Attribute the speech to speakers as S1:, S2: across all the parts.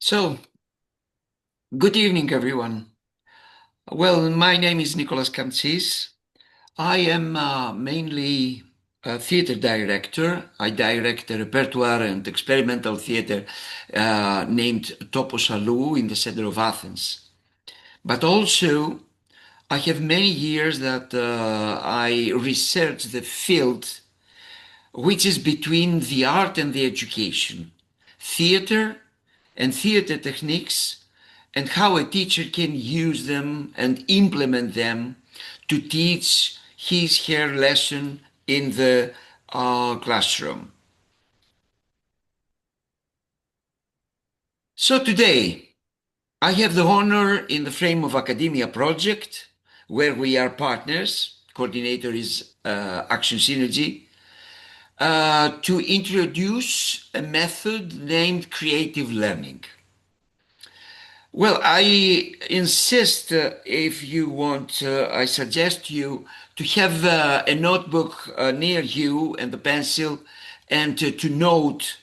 S1: So, good evening, everyone. Well, my name is Nicolas Kamtsis. I am mainly a theater director. I direct a repertoire and experimental theater named Topos Alou in the center of Athens. But also, I have many years that I research the field which is between the art and the education, theater and theater techniques, and how a teacher can use them and implement them to teach her lesson in the classroom. So today, I have the honor in the frame of Academia project, where we are partners, coordinator is Action Synergy, to introduce a method named creative learning. Well, I insist, if you want, I suggest you to have a notebook near you and the pencil and to note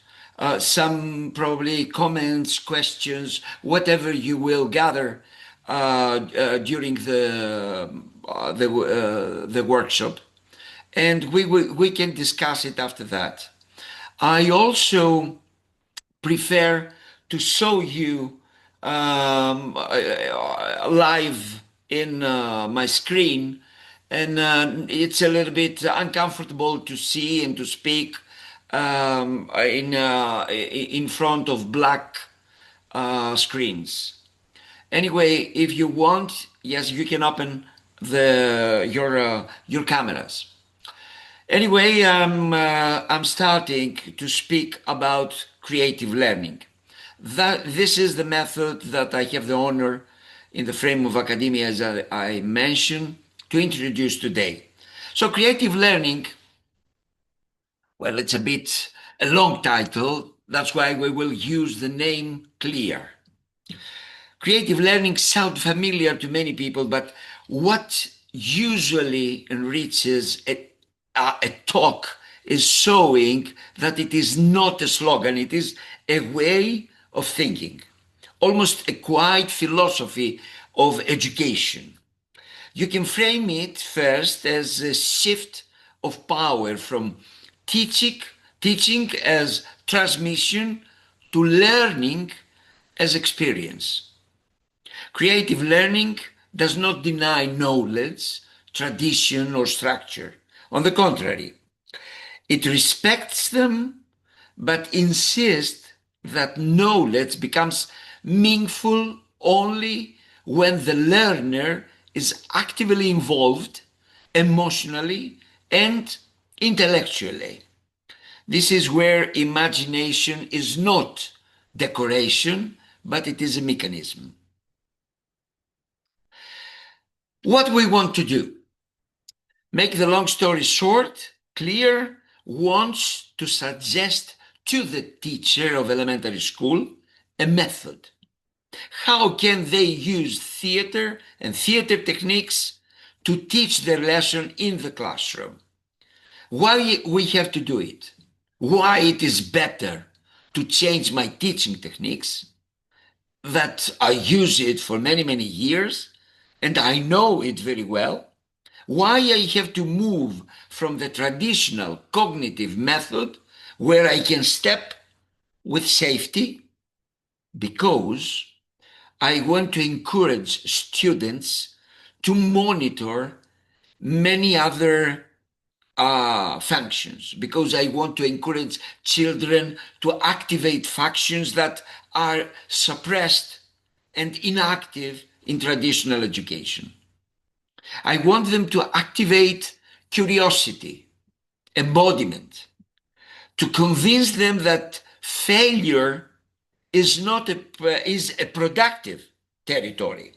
S1: some probably comments, questions, whatever you will gather during the workshop. And we can discuss it after that. I also prefer to show you live in my screen, and it's a little bit uncomfortable to see and to speak in front of black screens. Anyway, if you want, yes, you can open your cameras. Anyway, I'm starting to speak about creative learning. This is the method that I have the honor in the frame of academia, as I mentioned, to introduce today. So creative learning, well, it's a long title. That's why we will use the name CLEAR. Creative learning sounds familiar to many people, but what usually enriches a talk is showing that it is not a slogan, it is a way of thinking, almost a quiet philosophy of education. You can frame it first as a shift of power from teaching as transmission to learning as experience. Creative learning does not deny knowledge, tradition, or structure. On the contrary, it respects them, but insists that knowledge becomes meaningful only when the learner is actively involved emotionally and intellectually. This is where imagination is not decoration, but it is a mechanism. What we want to do, make the long story short, CLEAR wants to suggest to the teacher of elementary school a method. How can they use theater and theater techniques to teach their lesson in the classroom? Why we have to do it? Why it is better to change my teaching techniques, that I use it for many, many years, and I know it very well. Why I have to move from the traditional cognitive method where I can step with safety? Because I want to encourage students to monitor many other functions, because I want to encourage children to activate functions that are suppressed and inactive in traditional education. I want them to activate curiosity, embodiment, to convince them that failure is a productive territory.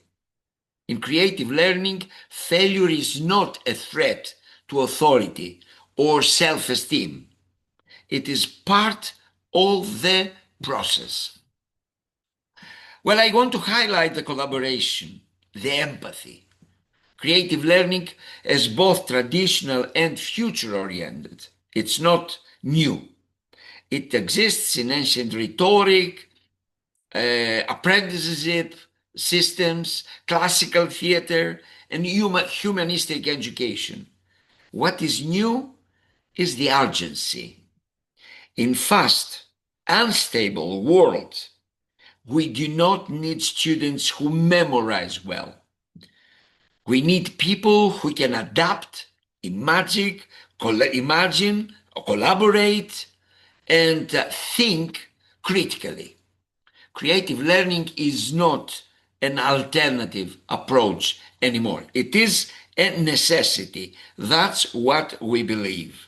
S1: In creative learning, failure is not a threat to authority or self-esteem. It is part of the process. Well, I want to highlight the collaboration, the empathy. Creative learning is both traditional and future-oriented. It's not new. It exists in ancient rhetoric, apprenticeship systems, classical theater, and humanistic education. What is new is the urgency. In fast, unstable world, we do not need students who memorize well. We need people who can adapt, imagine, collaborate, and think critically. Creative learning is not an alternative approach anymore. It is a necessity. That's what we believe.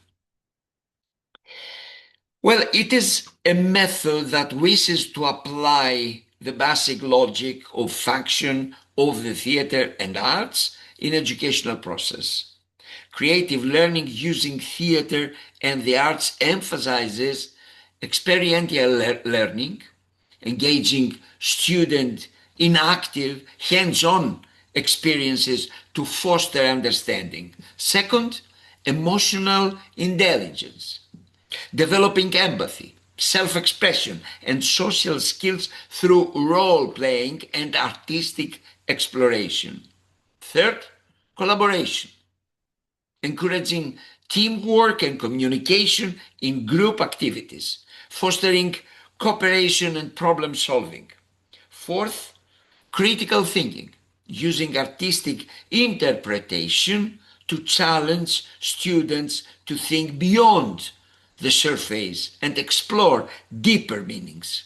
S1: Well, it is a method that wishes to apply the basic logic of function of the theater and arts in educational process. Creative learning using theater and the arts emphasizes experiential learning, engaging student in active, hands-on experiences to foster understanding. Second, emotional intelligence, developing empathy, self-expression, and social skills through role-playing and artistic exploration. Third, collaboration, encouraging teamwork and communication in group activities, fostering cooperation and problem solving. Fourth, critical thinking, using artistic interpretation to challenge students to think beyond the surface and explore deeper meanings.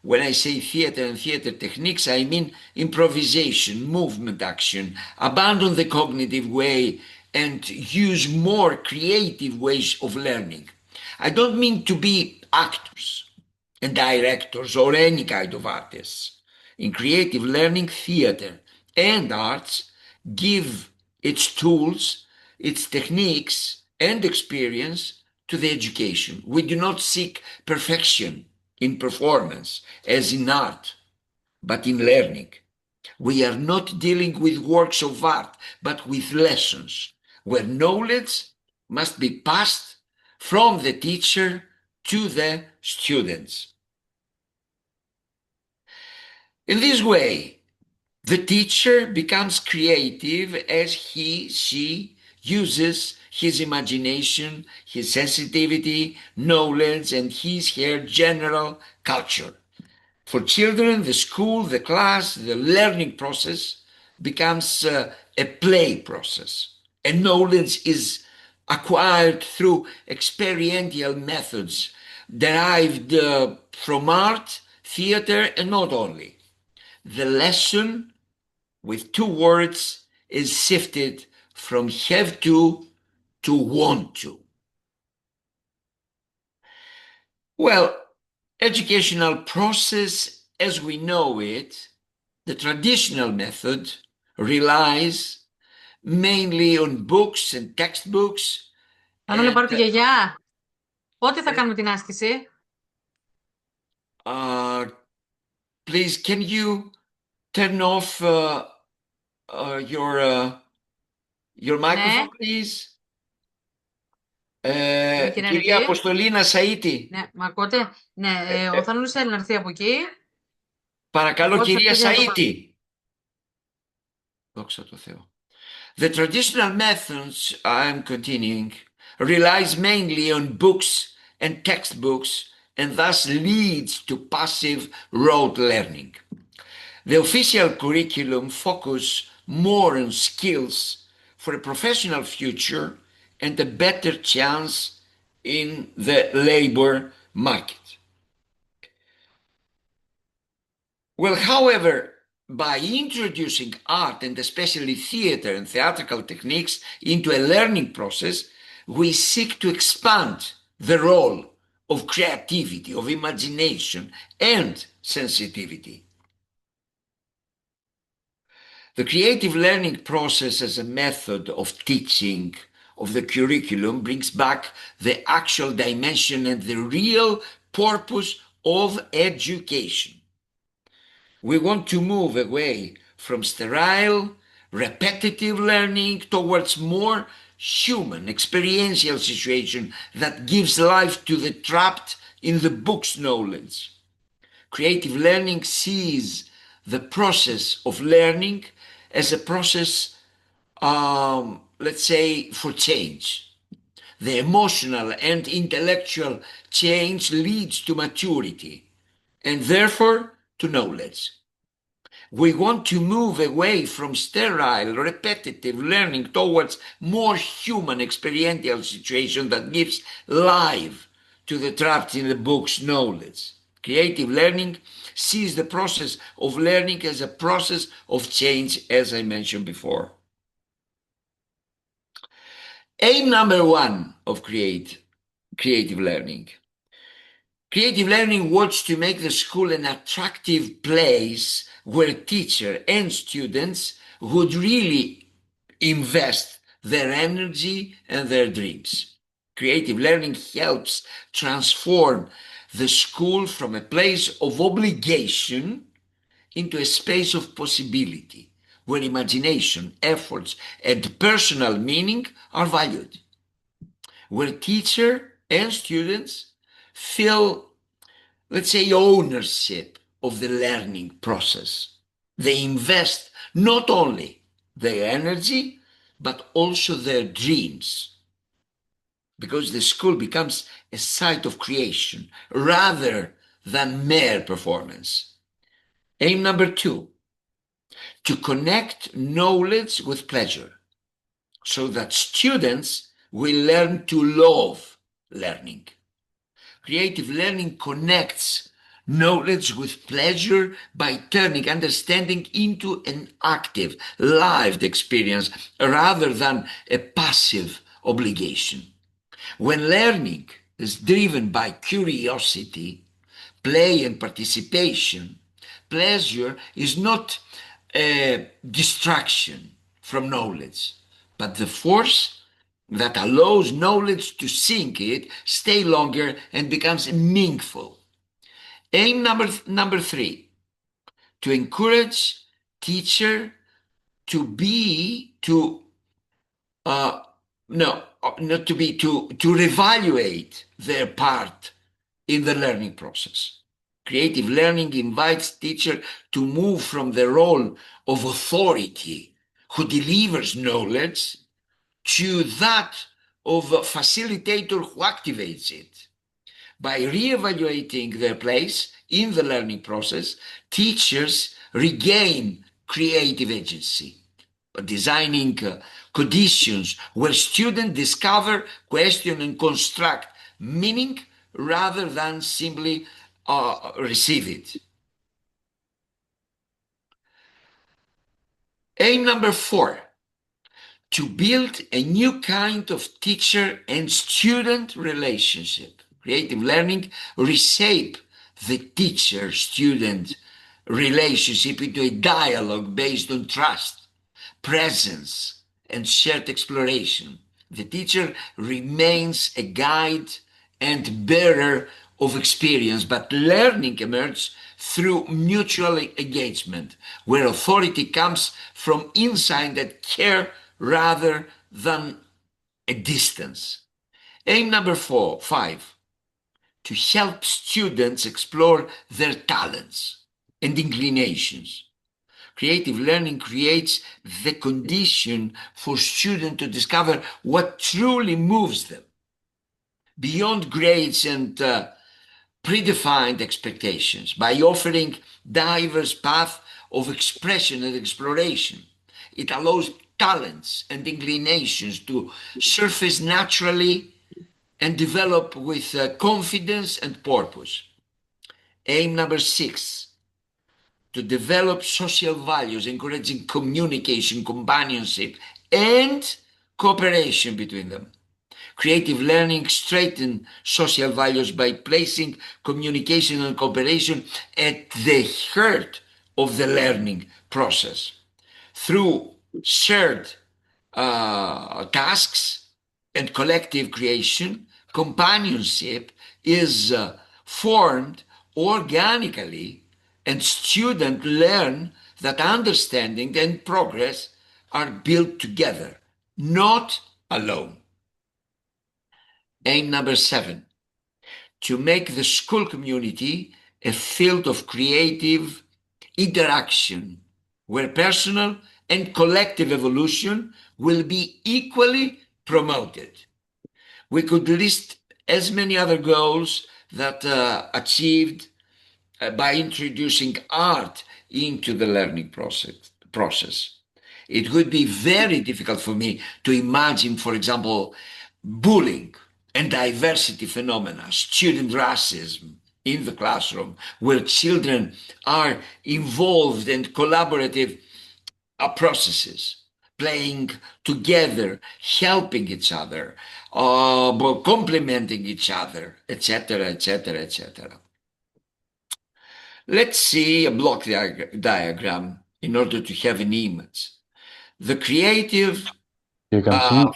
S1: When I say theater and theater techniques, I mean improvisation, movement, action, abandon the cognitive way and use more creative ways of learning. I don't mean to be actors and directors or any kind of artists. In creative learning, theater and arts give its tools, its techniques, and experience to the education. We do not seek perfection in performance as in art, but in learning. We are not dealing with works of art, but with lessons where knowledge must be passed from the teacher to the students. In this way, the teacher becomes creative as she uses his imagination, his sensitivity, knowledge, and her general culture. For children, the school, the class, the learning process becomes a play process. And knowledge is acquired through experiential methods derived from art, theater, and not only. The lesson with two words is shifted from have to want to. Well, educational process as we know it, the traditional method relies mainly on books and textbooks.
S2: Κάνουμε πάρτι γιαγιά. Πότε θα κάνουμε την άσκηση?
S1: Please, can you turn off your microphone, please? Κυρία Αποστολίνα Σαΐτη.
S2: Ναι, μ' ακούτε? Ναι, ο Θανούλης θέλει να έρθει από εκεί.
S1: Παρακαλώ, κυρία Σαΐτη. Δόξα τω Θεώ. The traditional methods, I'm continuing, relies mainly on books and textbooks and thus leads to passive rote learning. The official curriculum focuses more on skills for a professional future and a better chance in the labor market. Well, however, by introducing art and especially theater and theatrical techniques into a learning process, we seek to expand the role of creativity, of imagination, and sensitivity. The creative learning process as a method of teaching of the curriculum brings back the actual dimension and the real purpose of education. We want to move away from sterile, repetitive learning towards more human, experiential situation that gives life to the trapped in the book's knowledge. Creative learning sees the process of learning as a process, let's say, for change. The emotional and intellectual change leads to maturity and therefore to knowledge. We want to move away from sterile, repetitive learning towards more human experiential situation that gives life to the trapped in the book's knowledge. Creative learning sees the process of learning as a process of change, as I mentioned before. Aim number one of creative learning. Creative learning wants to make the school an attractive place where teachers and students would really invest their energy and their dreams. Creative learning helps transform the school from a place of obligation into a space of possibility, where imagination, efforts, and personal meaning are valued, where teacher and students feel, let's say, ownership of the learning process. They invest not only their energy, but also their dreams, because the school becomes a site of creation rather than mere performance. Aim number two, to connect knowledge with pleasure so that students will learn to love learning. Creative learning connects knowledge with pleasure by turning understanding into an active, lived experience rather than a passive obligation. When learning is driven by curiosity, play, and participation, pleasure is not a distraction from knowledge, but the force that allows knowledge to sink it, stay longer, and becomes meaningful. Aim number three, to encourage teacher to be to no not to be to reevaluate their part in the learning process. Creative learning invites teacher to move from the role of authority who delivers knowledge to that of a facilitator who activates it. By reevaluating their place in the learning process, teachers regain creative agency, designing conditions where students discover, question, and construct meaning rather than simply receive it. Aim number four, to build a new kind of teacher and student relationship. Creative learning reshape the teacher-student relationship into a dialogue based on trust, presence, and shared exploration. The teacher remains a guide and bearer of experience, but learning emerges through mutual engagement, where authority comes from inside and care rather than a distance. Aim number five, to help students explore their talents and inclinations. Creative learning creates the condition for students to discover what truly moves them beyond grades and predefined expectations by offering diverse paths of expression and exploration. It allows talents and inclinations to surface naturally and develop with confidence and purpose. Aim number six, to develop social values, encouraging communication, companionship, and cooperation between them. Creative learning strengthens social values by placing communication and cooperation at the heart of the learning process. Through shared tasks and collective creation, companionship is formed organically, and students learn that understanding and progress are built together, not alone. Aim number seven, to make the school community a field of creative interaction where personal and collective evolution will be equally promoted. We could list as many other goals that achieved by introducing art into the learning process. It would be very difficult for me to imagine, for example, bullying and diversity phenomena, student racism in the classroom, where children are involved in collaborative processes, playing together, helping each other, complementing each other, etc., etc., etc. Let's see a block diagram in order to have an image. The creative
S3: Κύριε Καμψή,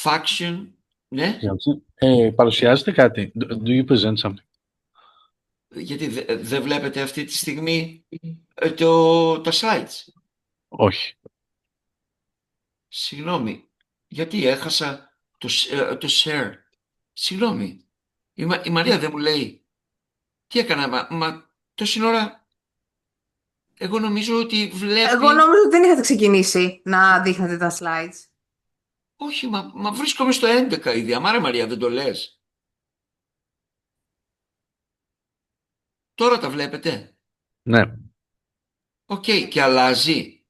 S1: faction, ναι,
S3: παρουσιάζετε κάτι. Do you present something?
S1: γιατί δεν βλέπετε αυτή τη στιγμή τα slides.
S3: Όχι.
S1: Συγγνώμη, γιατί έχασα το share. Συγγνώμη, η Μαρία δεν μου λέει. Τι έκανα, μα τόση ώρα. Εγώ νομίζω ότι βλέπει...
S4: Εγώ νομίζω ότι δεν είχατε ξεκινήσει να δείχνετε τα slides.
S1: Όχι, μα βρίσκομαι στο 11 ήδη. Αμάρα Μαρία, δεν το λες. Τώρα τα βλέπετε.
S3: Ναι.
S1: Οκ, και αλλάζει.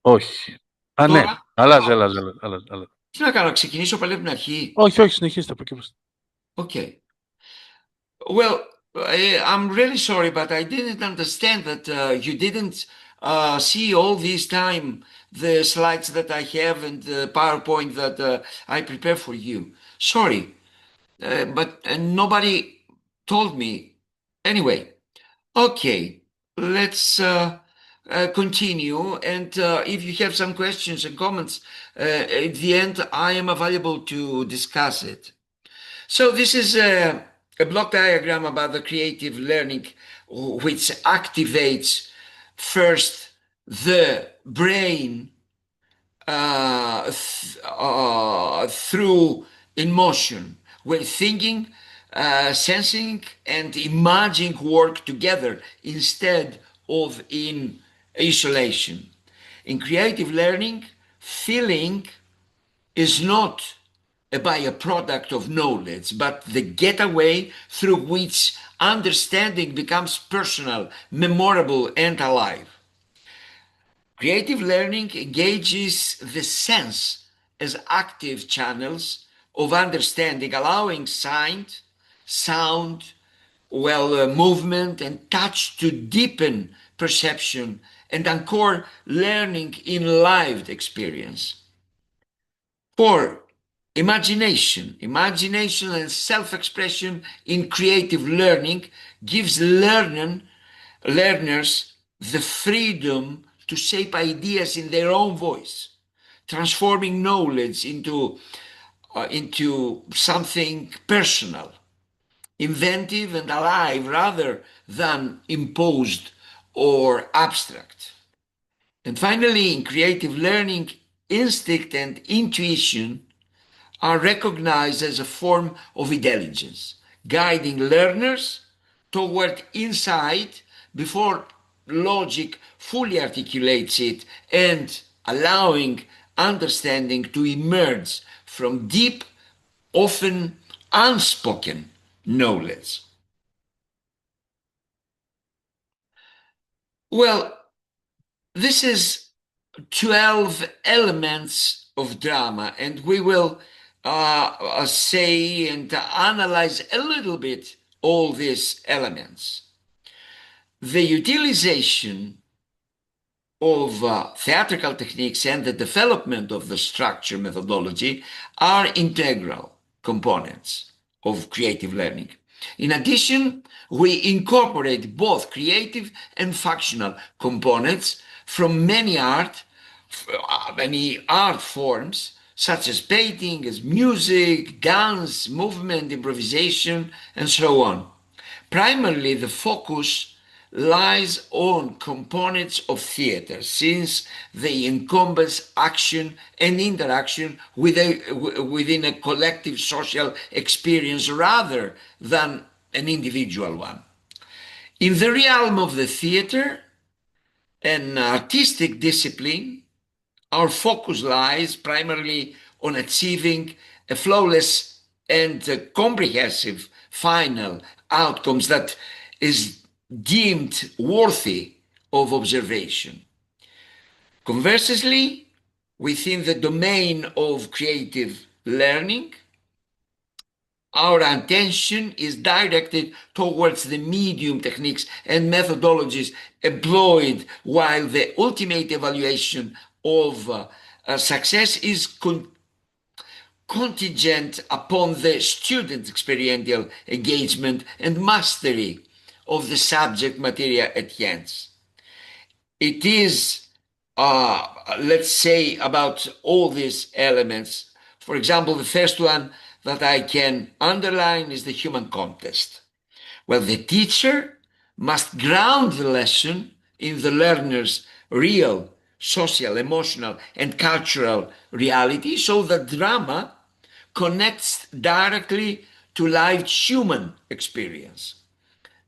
S3: Όχι. Α,
S1: Τώρα,
S3: ναι. Αλλάζει.
S1: Τι να κάνω, να ξεκινήσω πάλι από την αρχή.
S3: Όχι, συνεχίστε από εκεί.
S1: Okay. Well, I'm really sorry, but I didn't understand that you didn't see all this time the slides that I have and the PowerPoint that I prepare for you. Sorry, but nobody told me. Anyway, okay, let's continue. And if you have some questions and comments, at the end, I am available to discuss it. So this is a block diagram about the creative learning, which activates first the brain through emotion, where thinking, sensing, and imagining work together instead of in isolation. In creative learning, feeling is not a byproduct of knowledge, but the getaway through which understanding becomes personal, memorable, and alive. Creative learning engages the sense as active channels of understanding, allowing sight, sound, movement, and touch to deepen perception and anchor learning in lived experience. 4. Imagination and self-expression in creative learning gives learners the freedom to shape ideas in their own voice, transforming knowledge into something personal, inventive and alive rather than imposed or abstract. And finally, in creative learning, instinct and intuition are recognized as a form of intelligence, guiding learners toward insight before logic fully articulates it and allowing understanding to emerge from deep, often unspoken knowledge. Well, this is 12 elements of drama, and we will say and analyze a little bit all these elements. The utilization of theatrical techniques and the development of the structure methodology are integral components of creative learning. In addition, we incorporate both creative and functional components from many art forms, such as painting, as music, dance, movement, improvisation, and so on. Primarily, the focus lies on components of theater, since they encompass action and interaction within a collective social experience rather than an individual one. In the realm of the theater, an artistic discipline, our focus lies primarily on achieving a flawless and comprehensive final outcomes that is deemed worthy of observation. Conversely, within the domain of creative learning, our attention is directed towards the medium techniques and methodologies employed, while the ultimate evaluation of success is contingent upon the student's experiential engagement and mastery of the subject material at hand. It is, let's say, about all these elements. For example, the first one that I can underline is the human context. Well, the teacher must ground the lesson in the learner's real social, emotional, and cultural reality so that drama connects directly to live human experience.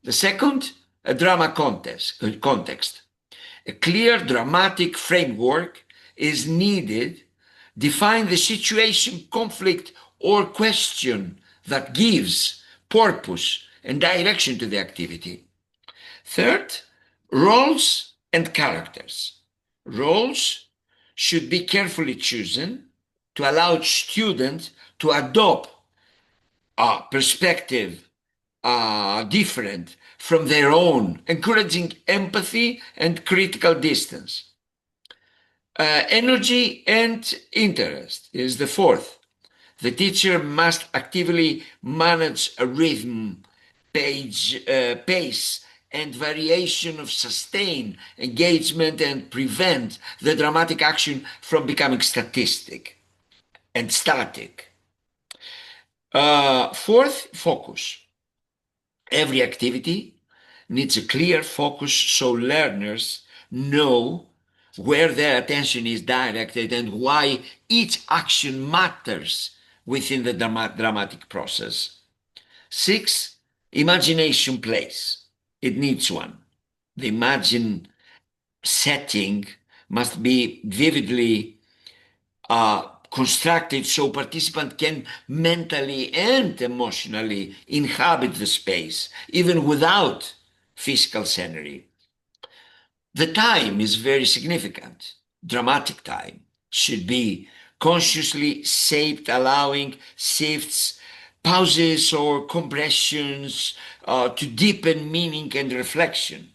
S1: The second, a drama context. A clear dramatic framework is needed. Define the situation, conflict, or question that gives purpose and direction to the activity. Third, roles and characters. Roles should be carefully chosen to allow students to adopt a perspective different from their own, encouraging empathy and critical distance. Energy and interest is the fourth. The teacher must actively manage a rhythm, pace, and variation of sustained engagement and prevent the dramatic action from becoming static. Fourth, focus. Every activity needs a clear focus so learners know where their attention is directed and why each action matters within the dramatic process. 6, imagination plays. It needs one. The imagined setting must be vividly constructed so participants can mentally and emotionally inhabit the space, even without physical scenery. The time is very significant. Dramatic time should be consciously shaped, allowing shifts, pauses, or compressions to deepen meaning and reflection.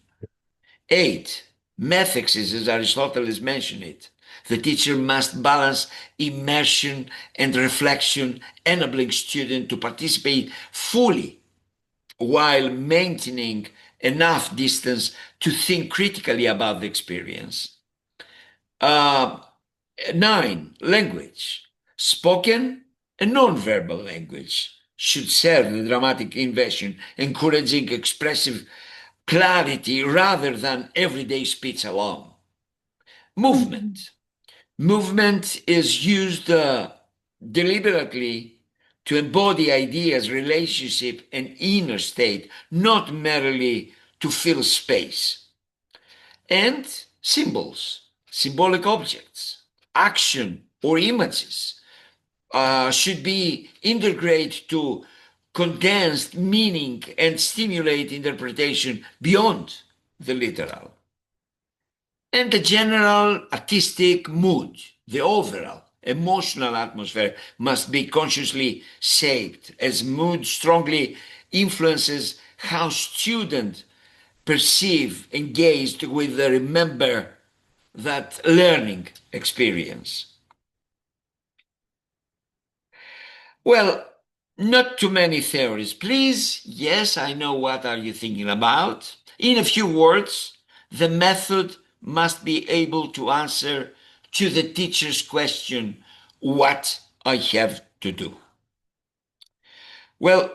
S1: 8, methods, as Aristotle has mentioned it. The teacher must balance immersion and reflection, enabling students to participate fully while maintaining enough distance to think critically about the experience. 9, language. Spoken and non-verbal language should serve the dramatic invention, encouraging expressive clarity rather than everyday speech alone. Movement. Movement is used deliberately to embody ideas, relationship, and inner state, not merely to fill space. And symbols, symbolic objects, action, or images should be integrated to condensed meaning and stimulate interpretation beyond the literal. And the general artistic mood, the overall emotional atmosphere must be consciously shaped, as mood strongly influences how students perceive, engaged with the remember that learning experience. Well, not too many theories, please. Yes, I know what are you thinking about. In a few words, the method must be able to answer to the teacher's question, what I have to do. Well,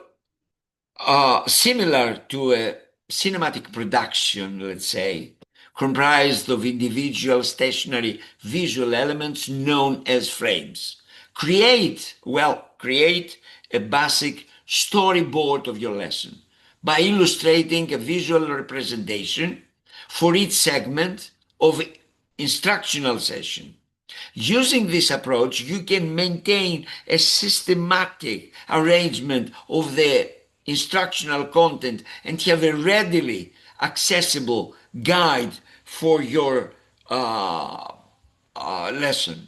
S1: similar to a cinematic production, let's say, comprised of individual stationary visual elements known as frames. Create a basic storyboard of your lesson. by illustrating a visual representation for each segment of instructional session. Using this approach, you can maintain a systematic arrangement of the instructional content and have a readily accessible guide for your lesson.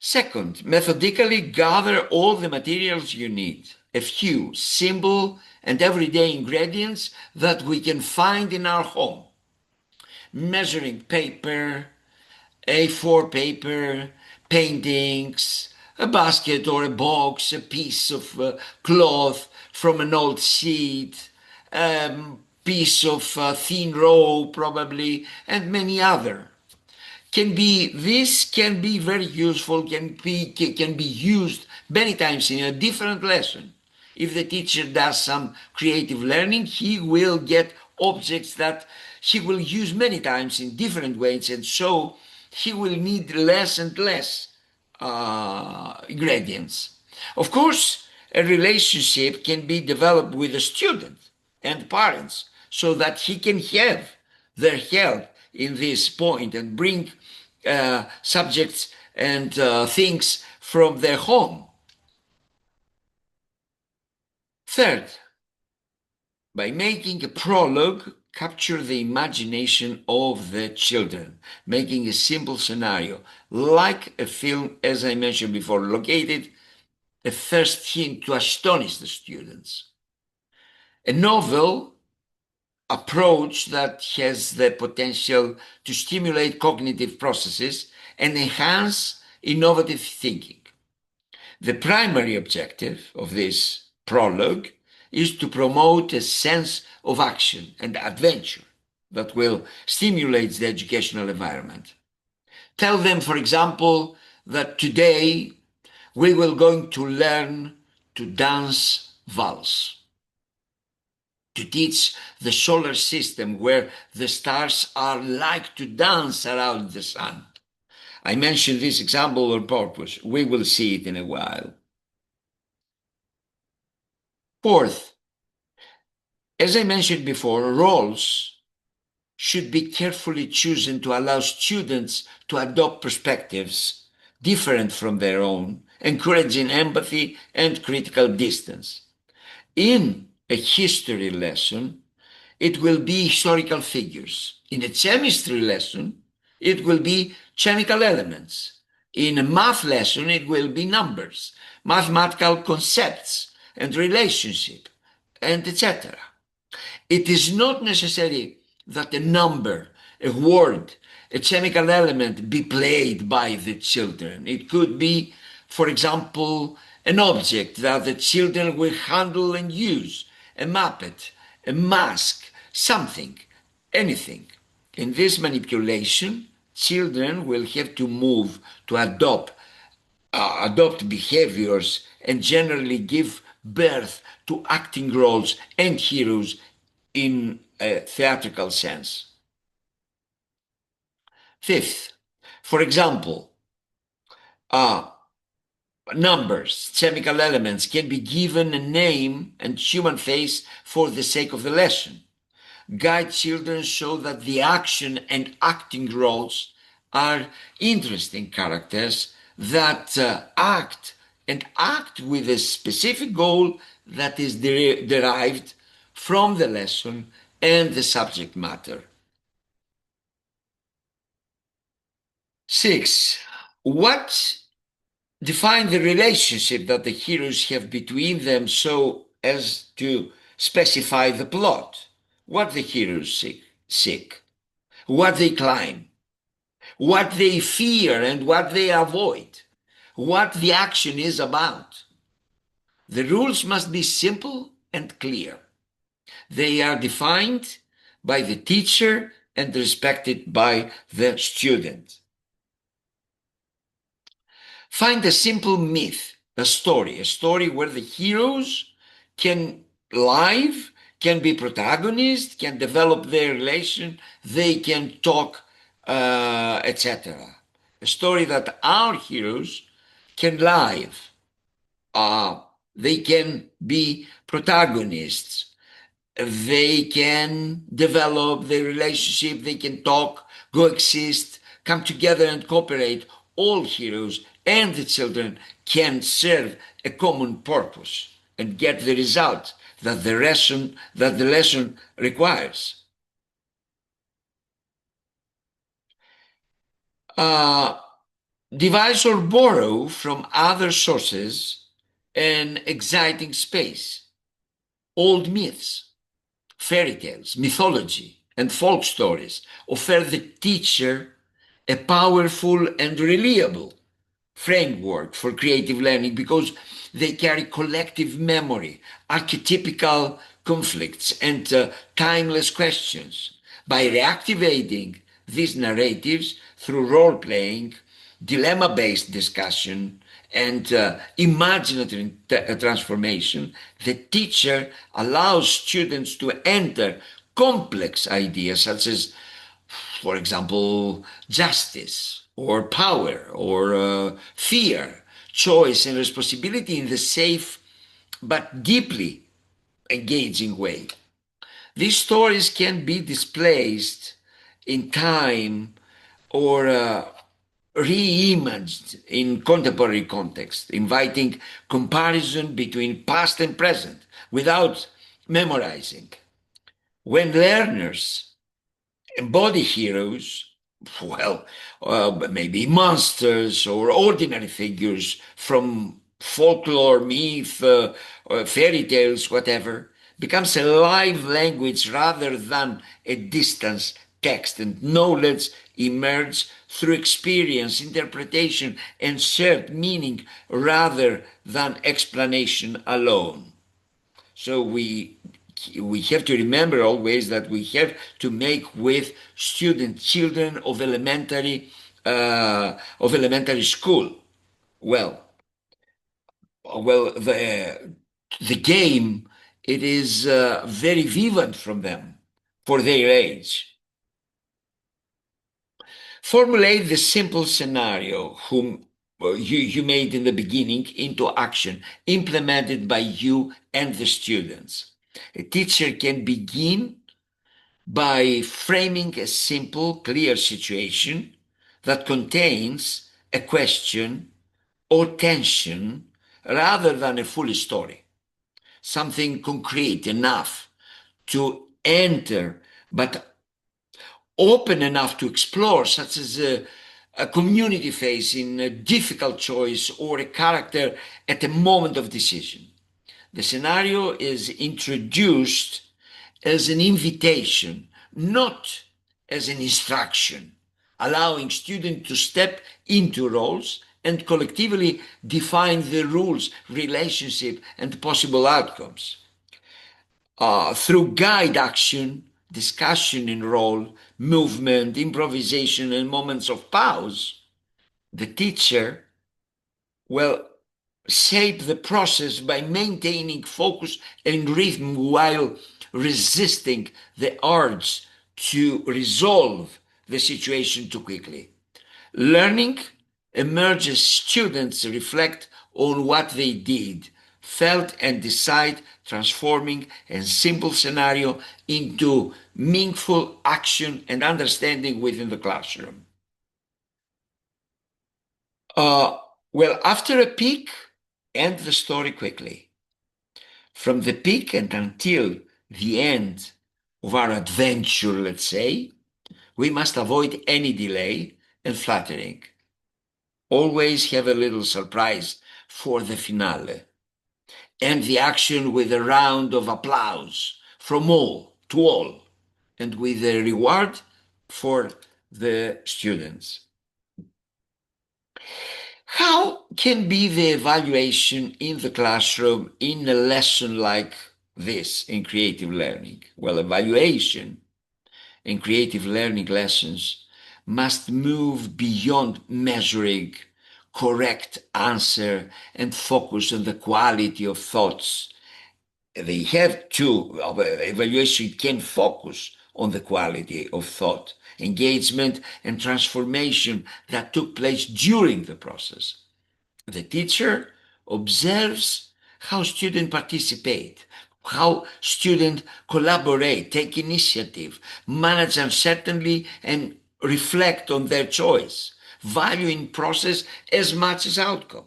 S1: Second, methodically gather all the materials you need, a few simple and everyday ingredients that we can find in our home. Measuring paper, A4 paper, paintings, a basket or a box, a piece of cloth from an old sheet, piece of thin rope probably, and many other. This can be very useful, can be used many times in a different lesson. If the teacher does some creative learning, he will get objects that he will use many times in different ways, and so he will need less and less ingredients. Of course, a relationship can be developed with the student and parents so that he can have their help in this point and bring subjects and things from their home. Third, by making a prologue, capture the imagination of the children, making a simple scenario, like a film, as I mentioned before, located a first hint to astonish the students. A novel approach that has the potential to stimulate cognitive processes and enhance innovative thinking. The primary objective of this prologue is to promote a sense of action and adventure that will stimulate the educational environment. Tell them, for example, that today we will going to learn to dance valse, to teach the solar system where the stars are like to dance around the sun. I mentioned this example on purpose. We will see it in a while. Fourth, as I mentioned before, roles should be carefully chosen to allow students to adopt perspectives different from their own, encouraging empathy and critical distance. In a history lesson, it will be historical figures. In a chemistry lesson, it will be chemical elements. In a math lesson, it will be numbers, mathematical concepts and relationship, and etc. It is not necessary that a number, a word, a chemical element be played by the children. It could be, for example, an object that the children will handle and use, a muppet, a mask, something, anything. In this manipulation, children will have to move to adopt behaviors and generally give birth to acting roles and heroes in a theatrical sense. Fifth, for example, numbers, chemical elements can be given a name and human face for the sake of the lesson. Guide children so that the action and acting roles are interesting characters that act with a specific goal that is derived from the lesson and the subject matter. 6. What define the relationship that the heroes have between them so as to specify the plot? What the heroes seek, what they climb, what they fear and what they avoid, what the action is about. The rules must be simple and clear. They are defined by the teacher and respected by the student. Find a simple myth, a story where the heroes can live, can be protagonists, can develop their relation, they can talk, etc. A story that our heroes can live They can be protagonists. They can develop their relationship. They can talk, coexist, come together and cooperate. All heroes and the children can serve a common purpose and get the result that the lesson requires. Devise or borrow from other sources an exciting space. Old myths, fairy tales, mythology, and folk stories offer the teacher a powerful and reliable framework for creative learning because they carry collective memory, archetypical conflicts, and timeless questions. By reactivating these narratives through role playing, dilemma based discussion, and imaginative transformation, the teacher allows students to enter complex ideas such as, for example, justice or power or fear, choice, and responsibility in the safe but deeply engaging way. These stories can be displaced in time or reimaged in contemporary context, inviting comparison between past and present without memorizing. When learners embody heroes, well, maybe monsters or ordinary figures from folklore, myth, or fairy tales, whatever, becomes a live language rather than a distant text, and knowledge emerges through experience, interpretation, and shared meaning rather than explanation alone. So we have to remember always that we have to make with children of elementary school. Well, the game, it is very vivid from them for their age. Formulate the simple scenario whom you made in the beginning into action, implemented by you and the students. A teacher can begin by framing a simple, clear situation that contains a question or tension rather than a full story. Something concrete enough to enter, but open enough to explore, such as a community facing a difficult choice or a character at a moment of decision. The scenario is introduced as an invitation, not as an instruction, allowing students to step into roles and collectively define the rules, relationship, and possible outcomes. Through guide action, discussion in role, movement, improvisation, and moments of pause, the teacher will shape the process by maintaining focus and rhythm while resisting the urge to resolve the situation too quickly. Learning emerges students reflect on what they did, felt, and decide, transforming a simple scenario into meaningful action and understanding within the classroom. Well, after a peak, end the story quickly. From the peak and until the end of our adventure, let's say, we must avoid any delay and flattering. Always have a little surprise for the finale. End the action with a round of applause from all to all, and with a reward for the students. How can be the evaluation in the classroom in a lesson like this in creative learning? Well, evaluation in creative learning lessons must move beyond measuring correct answer and focus on the quality of thoughts. They have to, evaluation can focus on the quality of thought, engagement, and transformation that took place during the process. The teacher observes how students participate, how students collaborate, take initiative, manage uncertainty, and reflect on their choice, valuing process as much as outcome.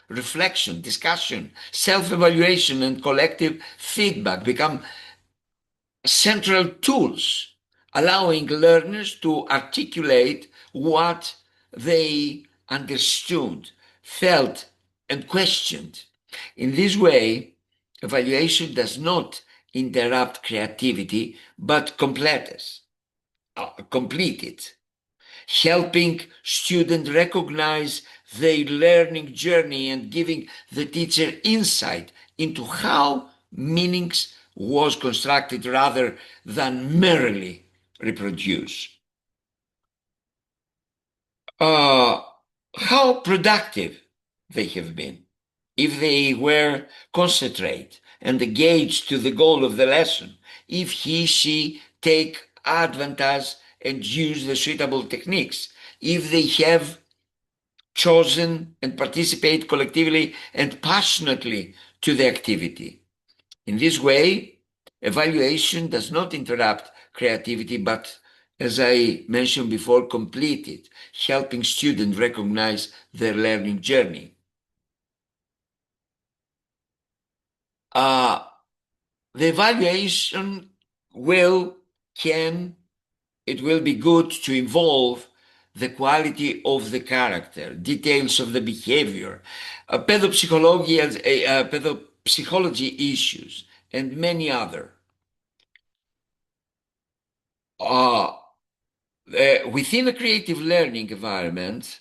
S1: Reflection, discussion, self-evaluation, and collective feedback become central tools, allowing learners to articulate what they understood, felt, and questioned. In this way, evaluation does not interrupt creativity, but complete it, helping students recognize their learning journey and giving the teacher insight into how meanings was constructed rather than merely reproduced. How productive they have been if they were concentrate and engaged to the goal of the lesson, if she take advantage and use the suitable techniques, if they have chosen and participate collectively and passionately to the activity. In this way, evaluation does not interrupt creativity, but, as I mentioned before, complete it, helping students recognize their learning journey. The evaluation will be good to involve the quality of the character, details of the behavior, pedopsychology issues, and many other. Within a creative learning environment,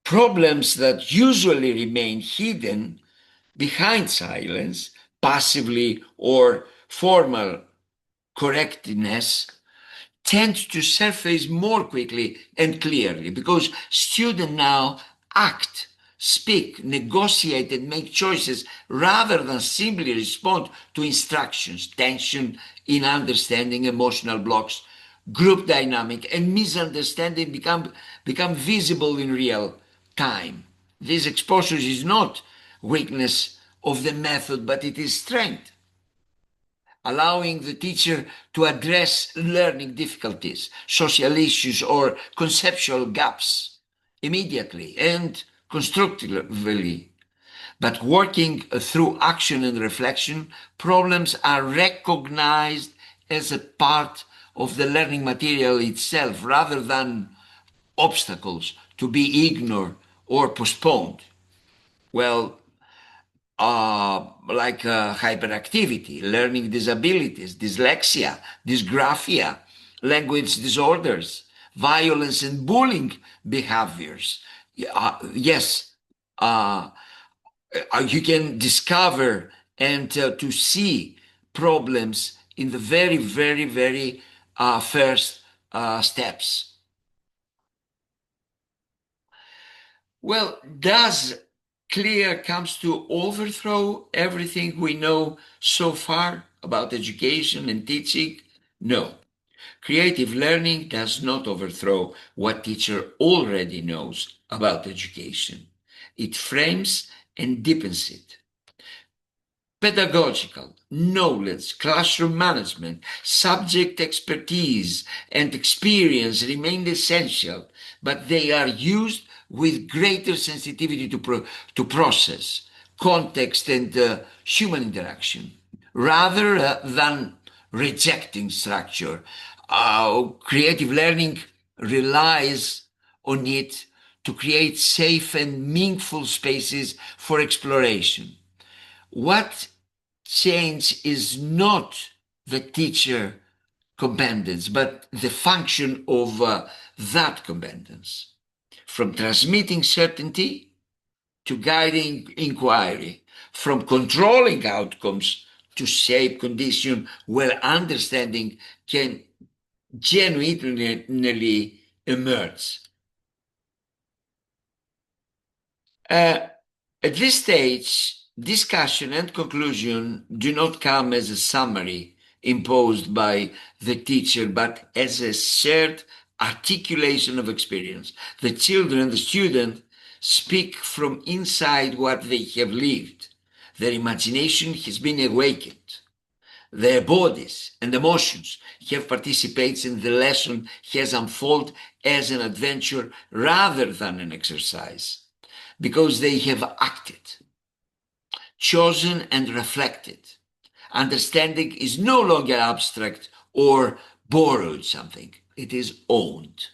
S1: problems that usually remain hidden behind silence, passively or formal correctness, tend to surface more quickly and clearly because students now act, speak, negotiate, and make choices rather than simply respond to instructions. Tension in understanding, emotional blocks, group dynamic, and misunderstanding become visible in real time. This exposure is not weakness of the method, but it is strength, allowing the teacher to address learning difficulties, social issues, or conceptual gaps immediately and constructively. But working through action and reflection, problems are recognized as a part of the learning material itself rather than obstacles to be ignored or postponed. Well, like hyperactivity, learning disabilities, dyslexia, dysgraphia, language disorders, violence and bullying behaviors. Yes, you can discover and to see problems in the very, very, very first steps. Well, does CLEAR comes to overthrow everything we know so far about education and teaching? No. Creative learning does not overthrow what teacher already knows about education. It frames and deepens it. Pedagogical, knowledge, classroom management, subject expertise, and experience remain essential, but they are used with greater sensitivity to process, context, and human interaction, rather than rejecting structure. Creative learning relies on it to create safe and meaningful spaces for exploration. What change is not the teacher competence, but the function of that competence. From transmitting certainty to guiding inquiry, from controlling outcomes to shape condition where understanding can genuinely emerge. At this stage, discussion and conclusion do not come as a summary imposed by the teacher, but as a shared articulation of experience. The children, the student, speak from inside what they have lived. Their imagination has been awakened. Their bodies and emotions have participated in the lesson has unfolded as an adventure rather than an exercise, because they have acted, chosen and reflected. Understanding is no longer abstract or borrowed something. It is owned.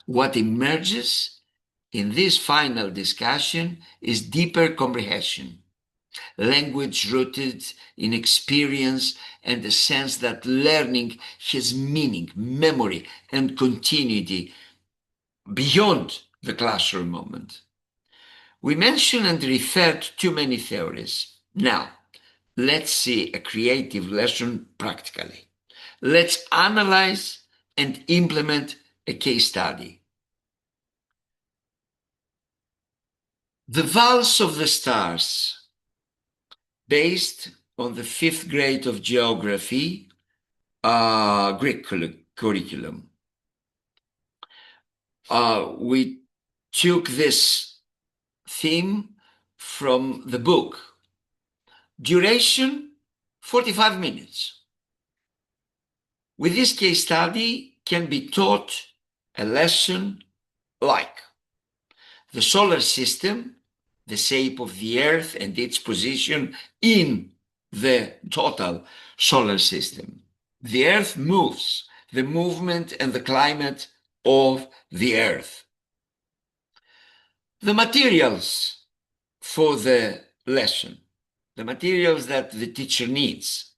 S1: What emerges in this final discussion is deeper comprehension, language rooted in experience and the sense that learning has meaning, memory, and continuity beyond the classroom moment. We mentioned and referred to many theories. Now, let's see a creative lesson practically. Let's analyze and implement a case study. The Valse of the Stars, based on the 5th grade of geography Greek curriculum. We took this theme from the book. Duration, 45 minutes. With this case study can be taught a lesson like the solar system, the shape of the Earth and its position in the total solar system. The Earth moves, the movement and the climate of the Earth. The materials for the lesson, the materials that the teacher needs.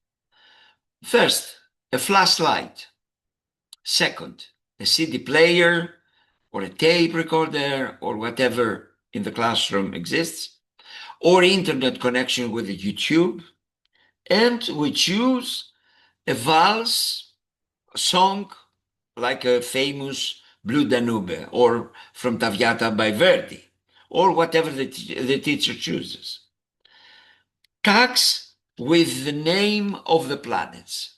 S1: First, a flashlight. Second, a CD player or a tape recorder or whatever in the classroom exists, or internet connection with the YouTube. And we choose a valse, a song like a famous Blue Danube or from Traviata by Verdi, or whatever the teacher chooses. Tags with the name of the planets,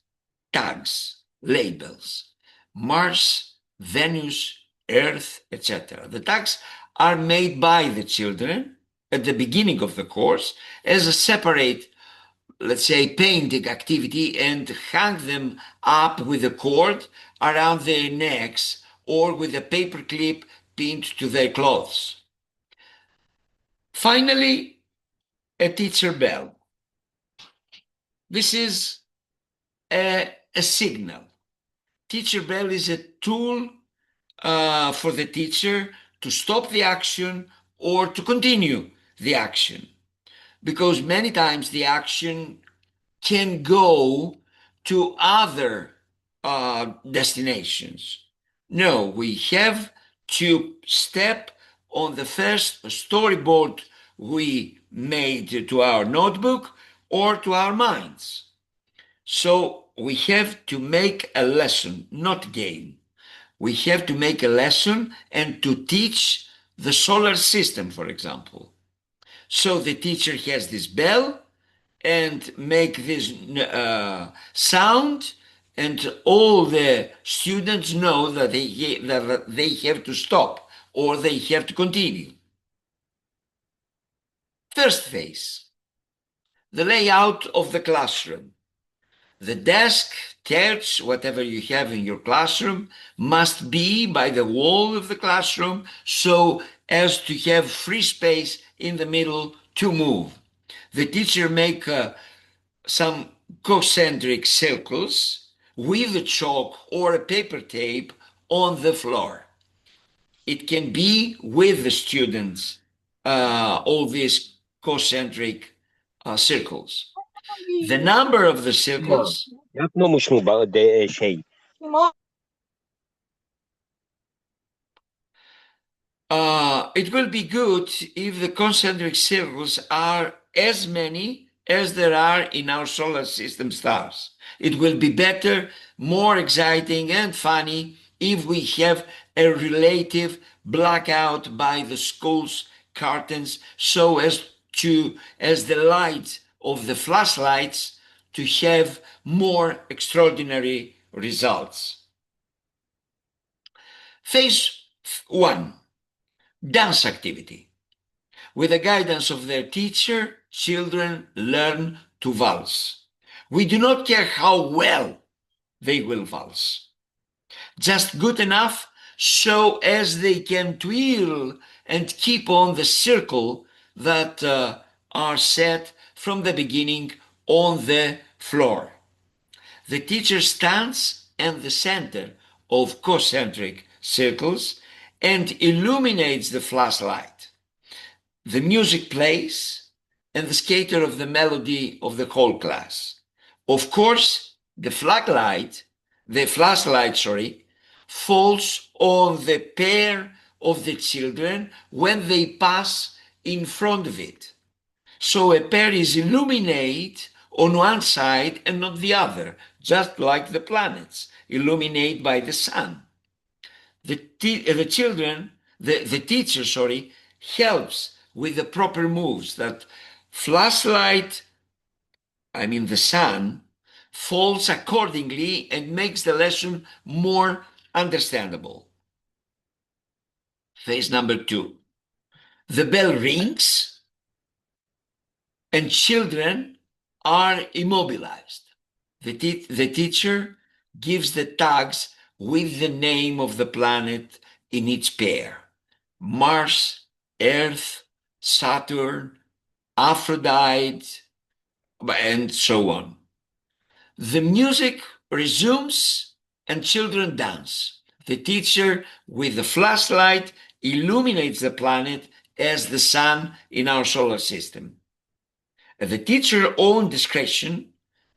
S1: tags, labels, Mars, Venus, Earth, etc. The tags are made by the children at the beginning of the course as a separate, let's say, painting activity, and hang them up with a cord around their necks or with a paper clip pinned to their clothes. Finally, a teacher bell. This is a signal. Teacher bell is a tool for the teacher to stop the action or to continue the action, because many times the action can go to other destinations. No, we have to step on the first storyboard we made to our notebook or to our minds. So we have to make a lesson, not game. We have to make a lesson and to teach the solar system, for example. So the teacher has this bell and make this sound, and all the students know that they have to stop or they have to continue. First phase, the layout of the classroom. The desk, chairs, whatever you have in your classroom must be by the wall of the classroom so as to have free space in the middle to move. The teacher make some concentric circles with a chalk or a paper tape on the floor. It can be with the students, all these concentric circles. The number of the circles.
S5: Yapmamış mı şey?
S1: It will be good if the concentric circles are as many as there are in our solar system stars. It will be better, more exciting and funny if we have a relative blackout by the school's curtains so as the light of the flashlights to have more extraordinary results. Phase 1. Dance activity. With the guidance of their teacher, children learn to waltz. We do not care how well they will waltz. Just good enough so as they can twirl and keep on the circle that are set from the beginning on the floor. The teacher stands in the center of concentric circles and illuminates the flashlight. The music plays and the skater of the melody of the whole class. Of course, the flashlight, falls on the pair of the children when they pass in front of it. So a pair is illuminated on one side and not the other, just like the planets illuminated by the sun. The teacher helps with the proper moves that the sun, falls accordingly and makes the lesson more understandable. Phase number 2. The bell rings and children are immobilized. The teacher gives the tags with the name of the planet in each pair: Mars, Earth, Saturn, Aphrodite, and so on. The music resumes and children dance. The teacher with the flashlight illuminates the planet as the sun in our solar system. At the teacher's own discretion,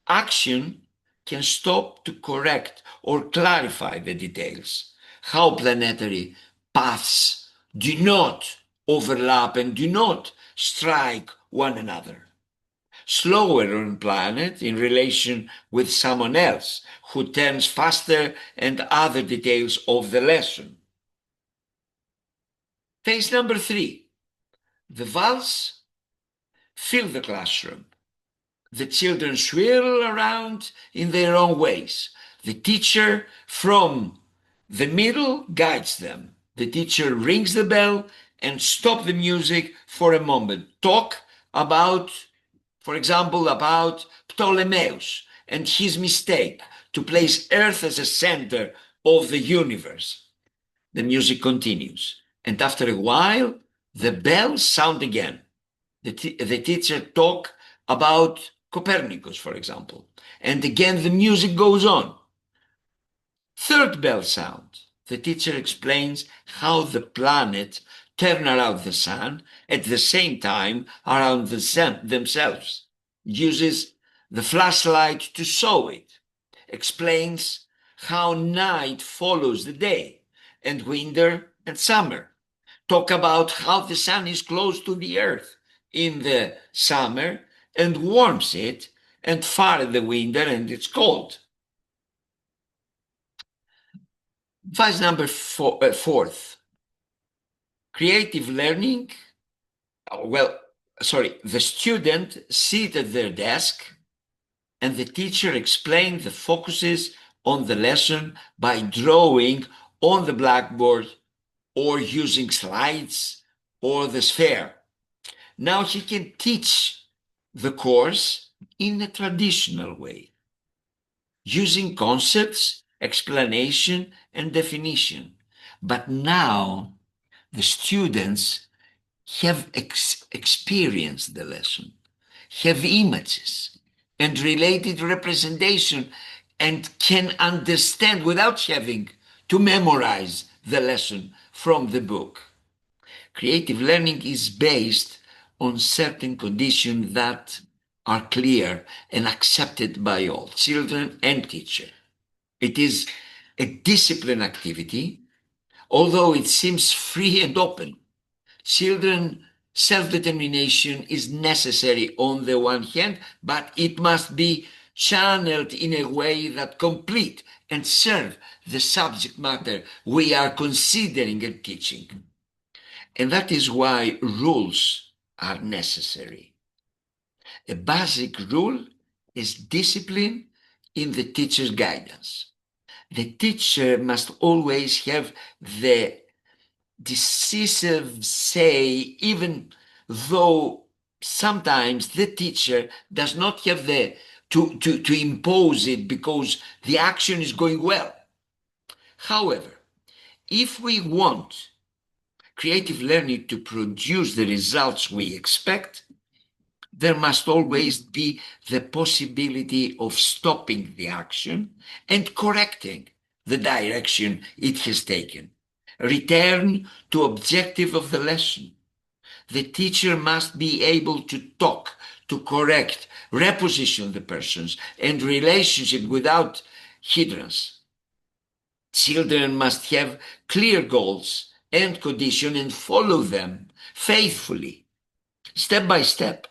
S1: action can stop to correct or clarify the details. How planetary paths do not overlap and do not strike one another. Slower on planet in relation with someone else who turns faster, and other details of the lesson. Phase number 3. The valse fill the classroom. The children swirl around in their own ways. The teacher from the middle guides them. The teacher rings the bell and stops the music for a moment. Talk about, for example, about Ptolemaeus and his mistake to place Earth as a center of the universe. The music continues, and after a while, the bells sound again. The teacher talks about Copernicus, for example, and again the music goes on. Third bell sound. The teacher explains how the planets turn around the sun at the same time around themselves, uses the flashlight to show it, explains how night follows the day, and winter and summer. Talk about how the sun is close to the earth in the summer and warms it, and far in the winter and it's cold. Phase number 4th. Creative learning. The student sit at their desk and the teacher explains the focuses on the lesson by drawing on the blackboard or using slides or the sphere. Now he can teach the course in a traditional way, using concepts, explanation, and definition. But now the students have experienced the lesson, have images and related representation, and can understand without having to memorize the lesson from the book. Creative learning is based on certain conditions that are clear and accepted by all, children and teacher. It is a discipline activity, although it seems free and open. Children self-determination is necessary on the one hand, but it must be channeled in a way that complete and serve the subject matter we are considering and teaching. And that is why rules are necessary. A basic rule is discipline in the teacher's guidance. The teacher must always have the decisive say, even though sometimes the teacher does not have the to impose it because the action is going well. However, if we want creative learning to produce the results we expect, there must always be the possibility of stopping the action and correcting the direction it has taken. Return to objective of the lesson. The teacher must be able to talk, to correct, reposition the persons and relationship without hindrance. Children must have clear goals and conditions and follow them faithfully, step by step.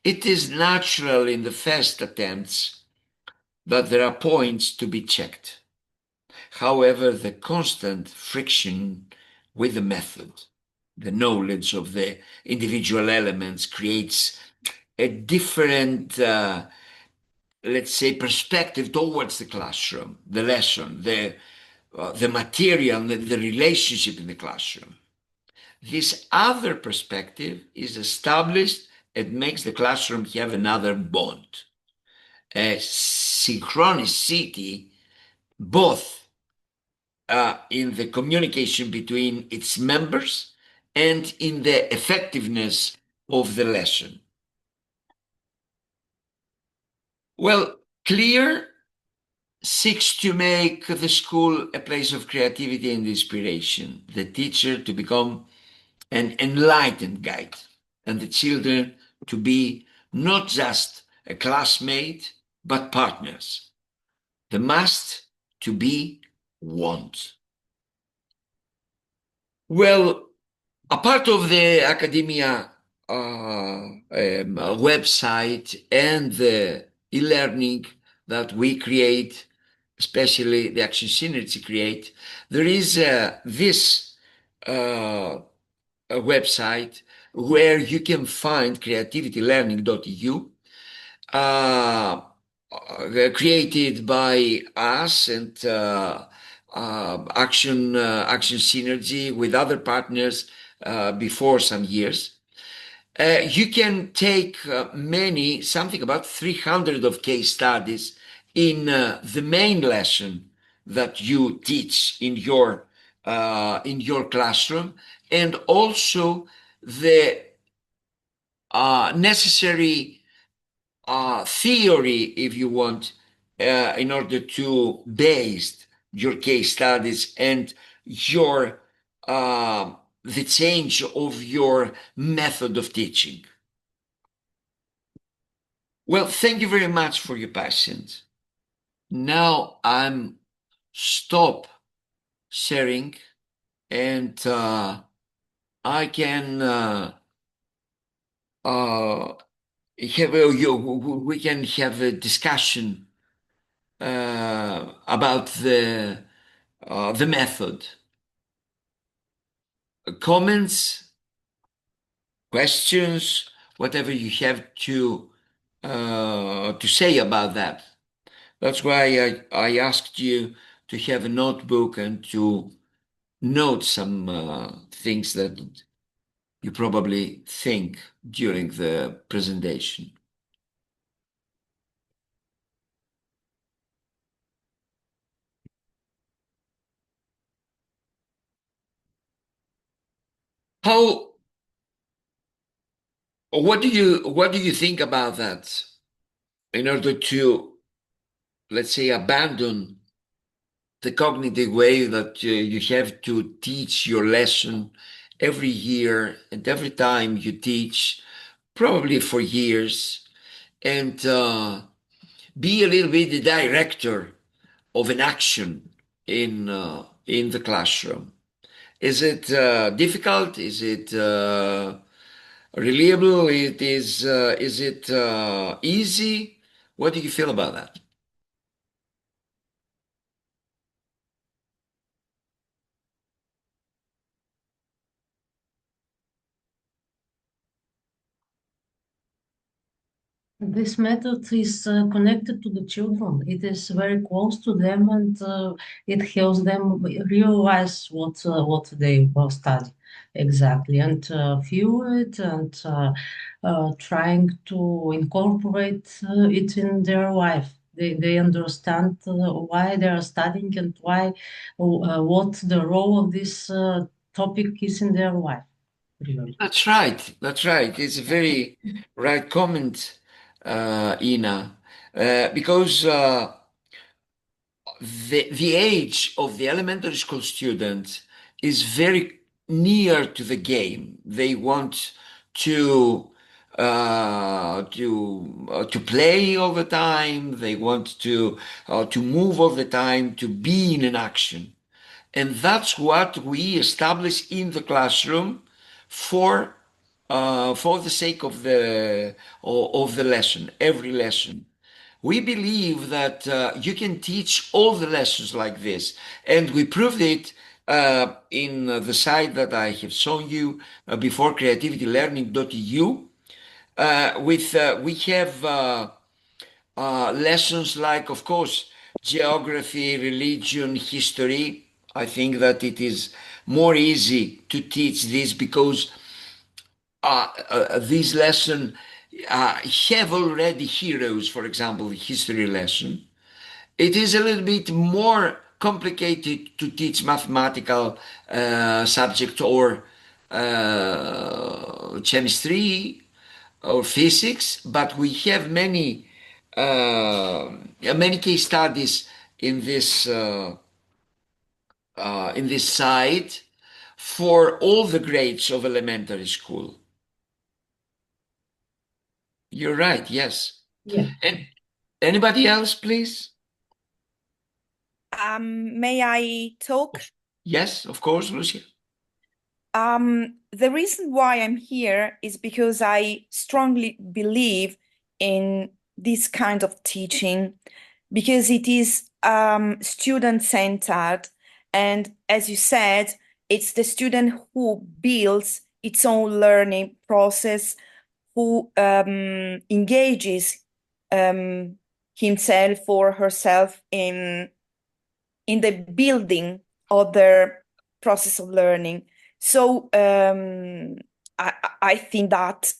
S1: It is natural in the first attempts that there are points to be checked. However, the constant friction with the method, the knowledge of the individual elements creates a different, let's say, perspective towards the classroom, the lesson, the material, the relationship in the classroom. This other perspective is established and makes the classroom have another bond, a synchronicity, both in the communication between its members and in the effectiveness of the lesson. Well, CLEAR seeks to make the school a place of creativity and inspiration, the teacher to become an enlightened guide, and the children to be not just a classmate, but partners. The must to be want. Well, a part of the academia website and the e-learning that we create, especially the Action Synergy create, there is this a website where you can find creativitylearning.eu, created by us and Action Synergy with other partners before some years. You can take something about 300 of case studies in the main lesson that you teach in your classroom, and also the necessary theory, if you want, in order to base your case studies and your the change of your method of teaching. Well, thank you very much for your patience. Now I'm stop sharing, and I can we can have a discussion about the method. Comments, questions, whatever you have to say about that. That's why I asked you to have a notebook and to note some things that you probably think during the presentation. What do you think about that? In order to, let's say, abandon the cognitive way that you have to teach your lesson every year and every time you teach, probably for years, and be a little bit the director of an action in the classroom. Is it difficult? Is it reliable? Is it easy? What do you feel about that?
S6: This method is connected to the children. It is very close to them, and it helps them realize what they will study exactly, and feel it, and trying to incorporate it in their life. They understand why they are studying and why what the role of this topic is in their life. Really.
S1: That's right. That's right. It's a very right comment, Ina, because the age of the elementary school student is very near to the game. They want to to play all the time. They want to move all the time, to be in an action. And that's what we establish in the classroom for the sake of the lesson, every lesson. We believe that you can teach all the lessons like this, and we proved it in the site that I have shown you before, creativitylearning.eu. We have lessons like, of course, geography, religion, history. I think that it is more easy to teach this because these lessons have already heroes. For example, the history lesson. It is a little bit more complicated to teach mathematical subject or chemistry or physics, but we have many case studies in this site for all the grades of elementary school. You're right, yes.
S6: Yeah.
S1: And anybody else, please?
S7: May I talk?
S1: Yes, of course, Lucia.
S7: The reason why I'm here is because I strongly believe in this kind of teaching because it is student-centered, and as you said, it's the student who builds its own learning process, who engages himself or herself in the building of their process of learning. So I think that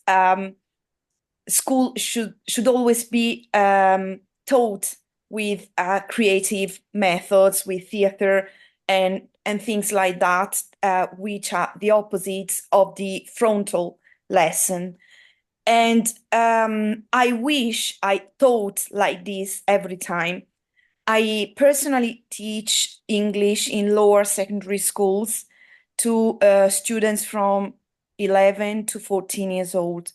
S7: school should always be taught with creative methods, with theater and things like that, which are the opposites of the frontal lesson. And I wish I taught like this every time. I personally teach English in lower secondary schools to students from 11 to 14 years old.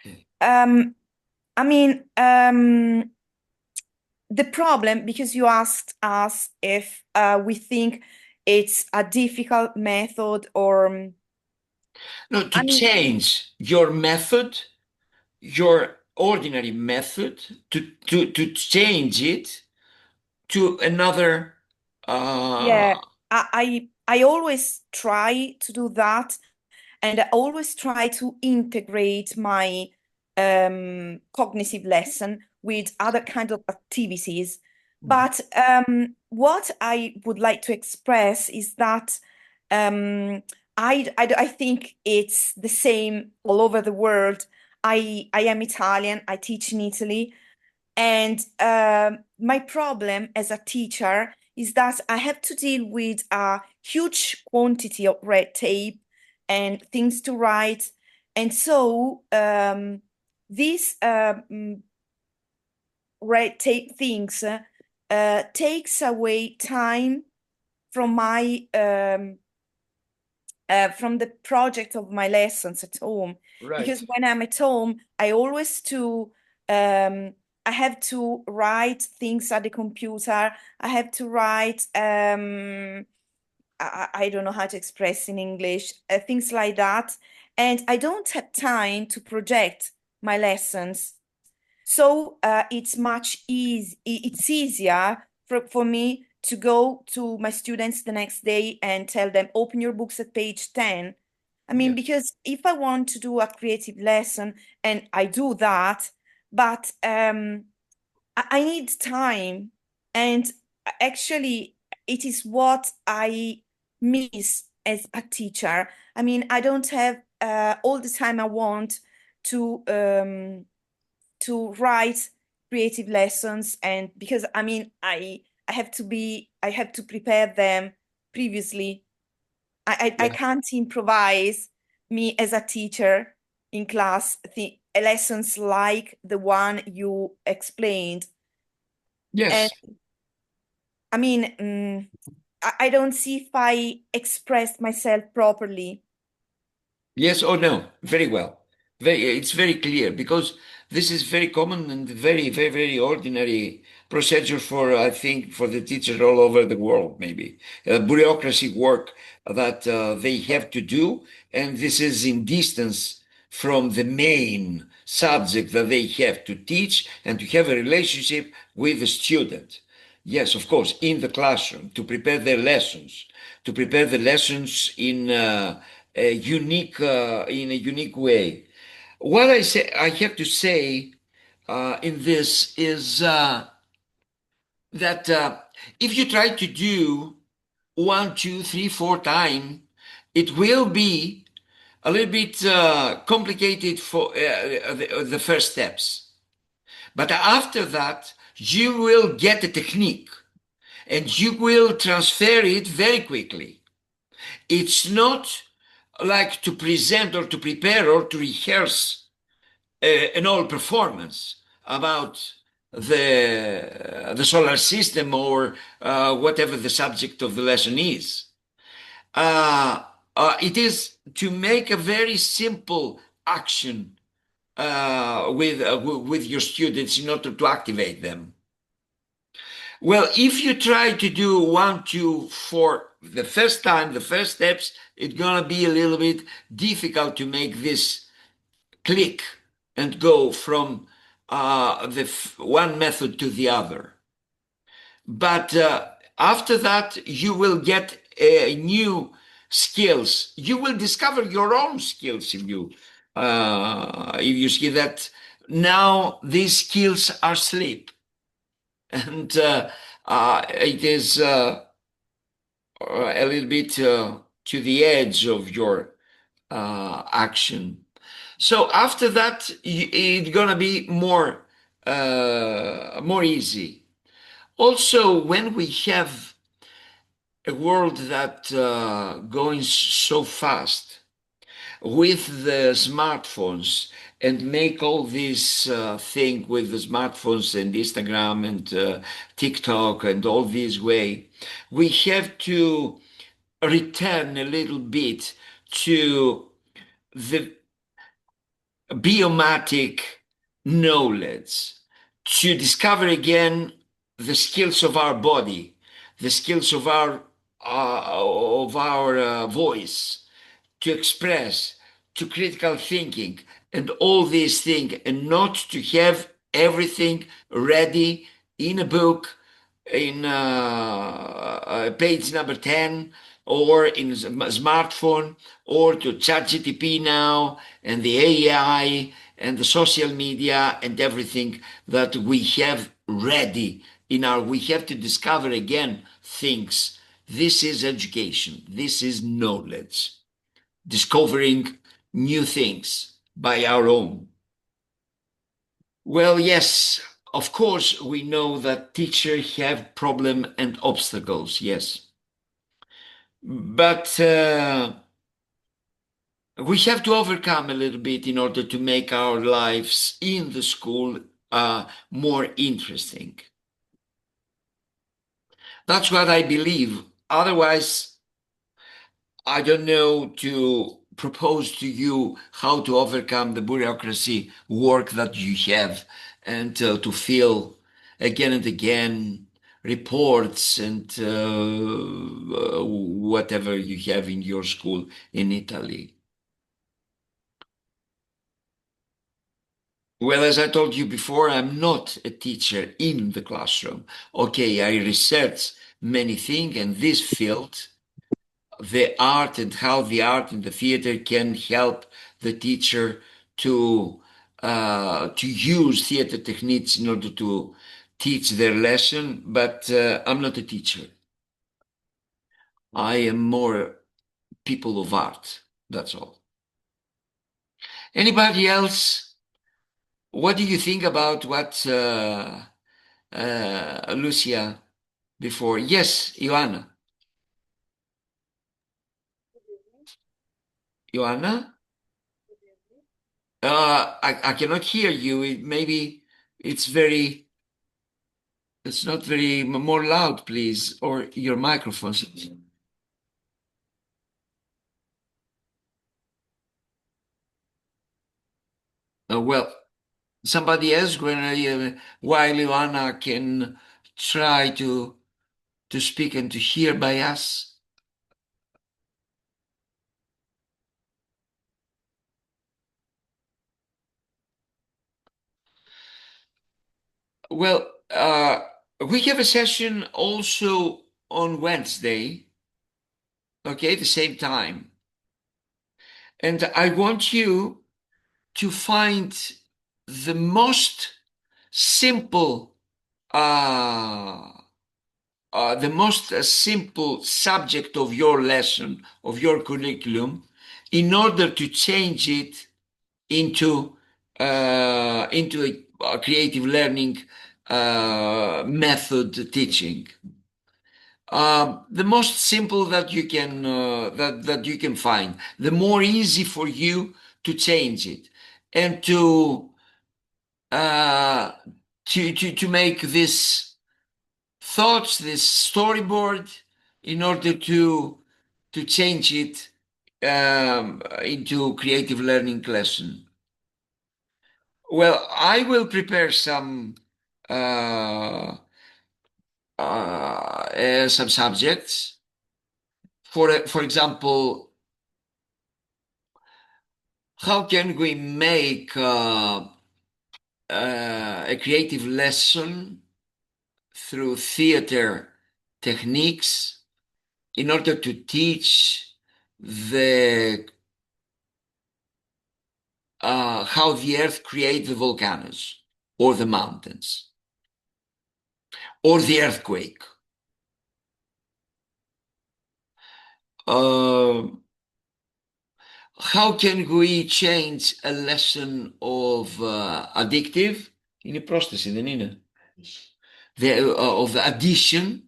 S1: Okay.
S7: I mean, the problem, because you asked us if we think it's a difficult method or...
S1: No, to change your method, your ordinary method, to change it to another.
S7: Yeah, I always try to do that, and I always try to integrate my cognitive lesson with other kinds of activities. But what I would like to express is that I think it's the same all over the world. I am Italian, I teach in Italy, and my problem as a teacher is that I have to deal with a huge quantity of red tape and things to write. And so these red tape things takes away time from my from the project of my lessons at home.
S1: Right.
S7: Because when I'm at home, I always I have to write things at the computer. I have to write I don't know how to express in English, things like that. And I don't have time to project my lessons. So it's easier for me to go to my students the next day and tell them, open your books at page 10. I mean,
S1: Yeah.
S7: because if I want to do a creative lesson and I do that, but I need time, and actually, it is what I miss as a teacher. I mean, I don't have all the time I want to write creative lessons, and because I mean, I have to prepare them previously. I
S1: Yeah.
S7: can't improvise me as a teacher in class the lessons like the one you explained. And
S1: Yes.
S7: I mean, I don't see if I expressed myself properly.
S1: Yes or no? Very well. It's very clear because this is very common and very, very, very ordinary procedure for, I think, for the teachers all over the world, maybe. Bureaucracy work that they have to do, and this is in distance from the main subject that they have to teach and to have a relationship with the student. Yes, of course, in the classroom to prepare their lessons, to prepare the lessons in a unique way. What I have to say in this is that if you try to do one, two, three, four times, it will be a little bit complicated for the first steps. But after that, you will get a technique and you will transfer it very quickly. It's not like to present or to prepare or to rehearse an old performance about the solar system or whatever the subject of the lesson is. It is to make a very simple action with your students in order to activate them. Well, if you try to do one, two, four the first time, the first steps, it's gonna be a little bit difficult to make this click and go from one method to the other. But after that, you will get new skills. You will discover your own skills if you see that now these skills are asleep, and it is a little bit to the edge of your action. So after that, it's gonna be more easy. Also, when we have a world that going so fast with the smartphones and make all this thing with the smartphones and Instagram and TikTok and all this way, we have to return a little bit to the biomatic knowledge, to discover again the skills of our body, the skills of our voice, to express, to critical thinking, and all these things, and not to have everything ready in a book, in page number 10, or in a smartphone, or to ChatGPT now, and the AI, and the social media, and everything that we have ready we have to discover again things. This is education. This is knowledge. Discovering new things by our own. Well, yes, of course, we know that teachers have problems and obstacles, yes. But we have to overcome a little bit in order to make our lives in the school more interesting. That's what I believe. Otherwise, I don't know to propose to you how to overcome the bureaucracy work that you have and to fill again and again reports and whatever you have in your school in Italy. Well, as I told you before, I'm not a teacher in the classroom. Okay, I research many things in this field, the art and how the art and the theater can help the teacher to to use theater techniques in order to teach their lesson, but I'm not a teacher. I am more people of art. That's all. Anybody else? What do you think about what Lucia before? Yes, Ioana. Ioana? I cannot hear you. Maybe it's not very more loud, please, or your microphone. Well, somebody else, while Ioana can try to speak and to hear by us. Well, we have a session also on Wednesday, okay, the same time. And I want you to find the most simple, subject of your lesson, of your curriculum, in order to change it into a creative learning method teaching. The most simple that you can that you can find, the more easy for you to change it and to make this thoughts, this storyboard, in order to change it into creative learning lesson. Well, I will prepare some subjects. For example, how can we make a creative lesson through theater techniques in order to teach how the earth creates the volcanoes or the mountains or the earthquake. How can we change a lesson of addictive? Είναι πρόσθεση, δεν είναι? Of addition.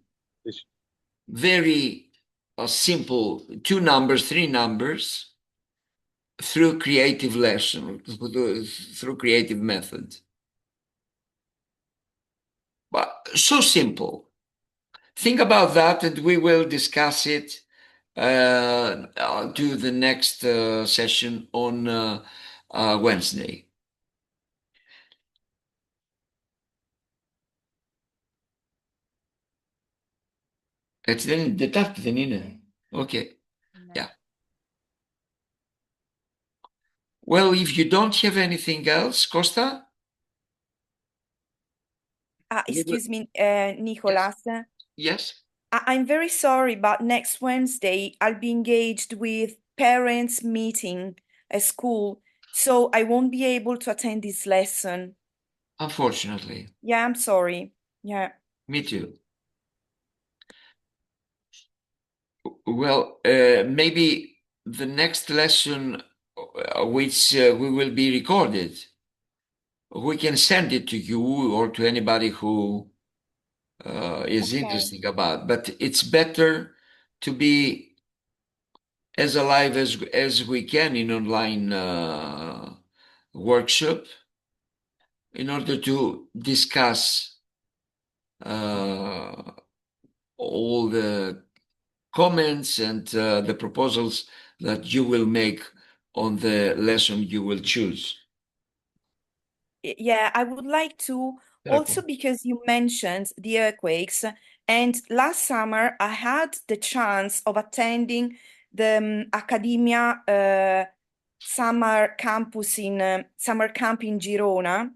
S1: Very simple, 2 numbers, 3 numbers, through creative lesson, through creative method. But so simple. Think about that, and we will discuss it to the next session on Wednesday. Έτσι δεν είναι, Τετάρτη δεν είναι? Okay. Yeah. Well, if you don't have anything else, Costa?
S7: Excuse me, Nicholas.
S1: Yes.
S7: I'm very sorry, but next Wednesday I'll be engaged with parents' meeting at school, so I won't be able to attend this lesson.
S1: Unfortunately.
S7: Yeah, I'm sorry. Yeah.
S1: Me too. Well, maybe the next lesson, which we will be recorded, we can send it to you or to anybody who is interested about. But it's better to be as alive as we can in online workshop in order to discuss all the comments and the proposals that you will make on the lesson you will choose.
S7: Yeah, I would like to also, because you mentioned the earthquakes, and last summer I had the chance of attending the Accademia summer camp in Girona.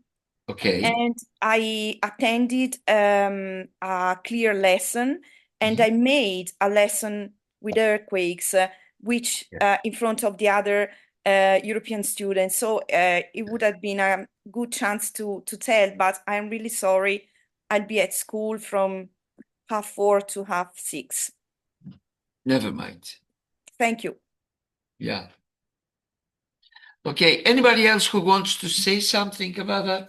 S1: Okay.
S7: And I attended a clear lesson, and I made a lesson with earthquakes, which in front of the other European students. So it would have been a good chance to tell, but I'm really sorry. I'll be at school from 4:30 to 6:30.
S1: Never mind.
S7: Thank you.
S1: Yeah. Okay. Anybody else who wants to say something about that?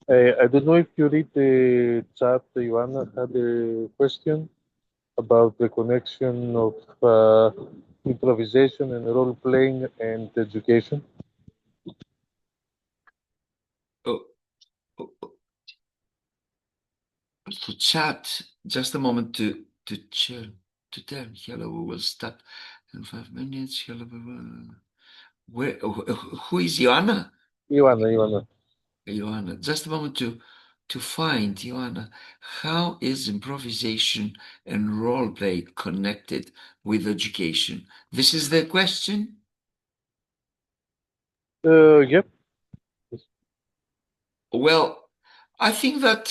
S3: I don't know if you read the chat. Ioanna had a question about the connection of improvisation and role playing and education.
S1: Oh, to chat. Just a moment to chill. To tell hello. We will start in 5 minutes. Hello. Where? Who is Ioanna?
S3: Ioanna.
S1: Ioanna. Just a moment to find Ioanna. How is improvisation and role play connected with education? This is the question.
S3: Yep.
S1: Well, I think that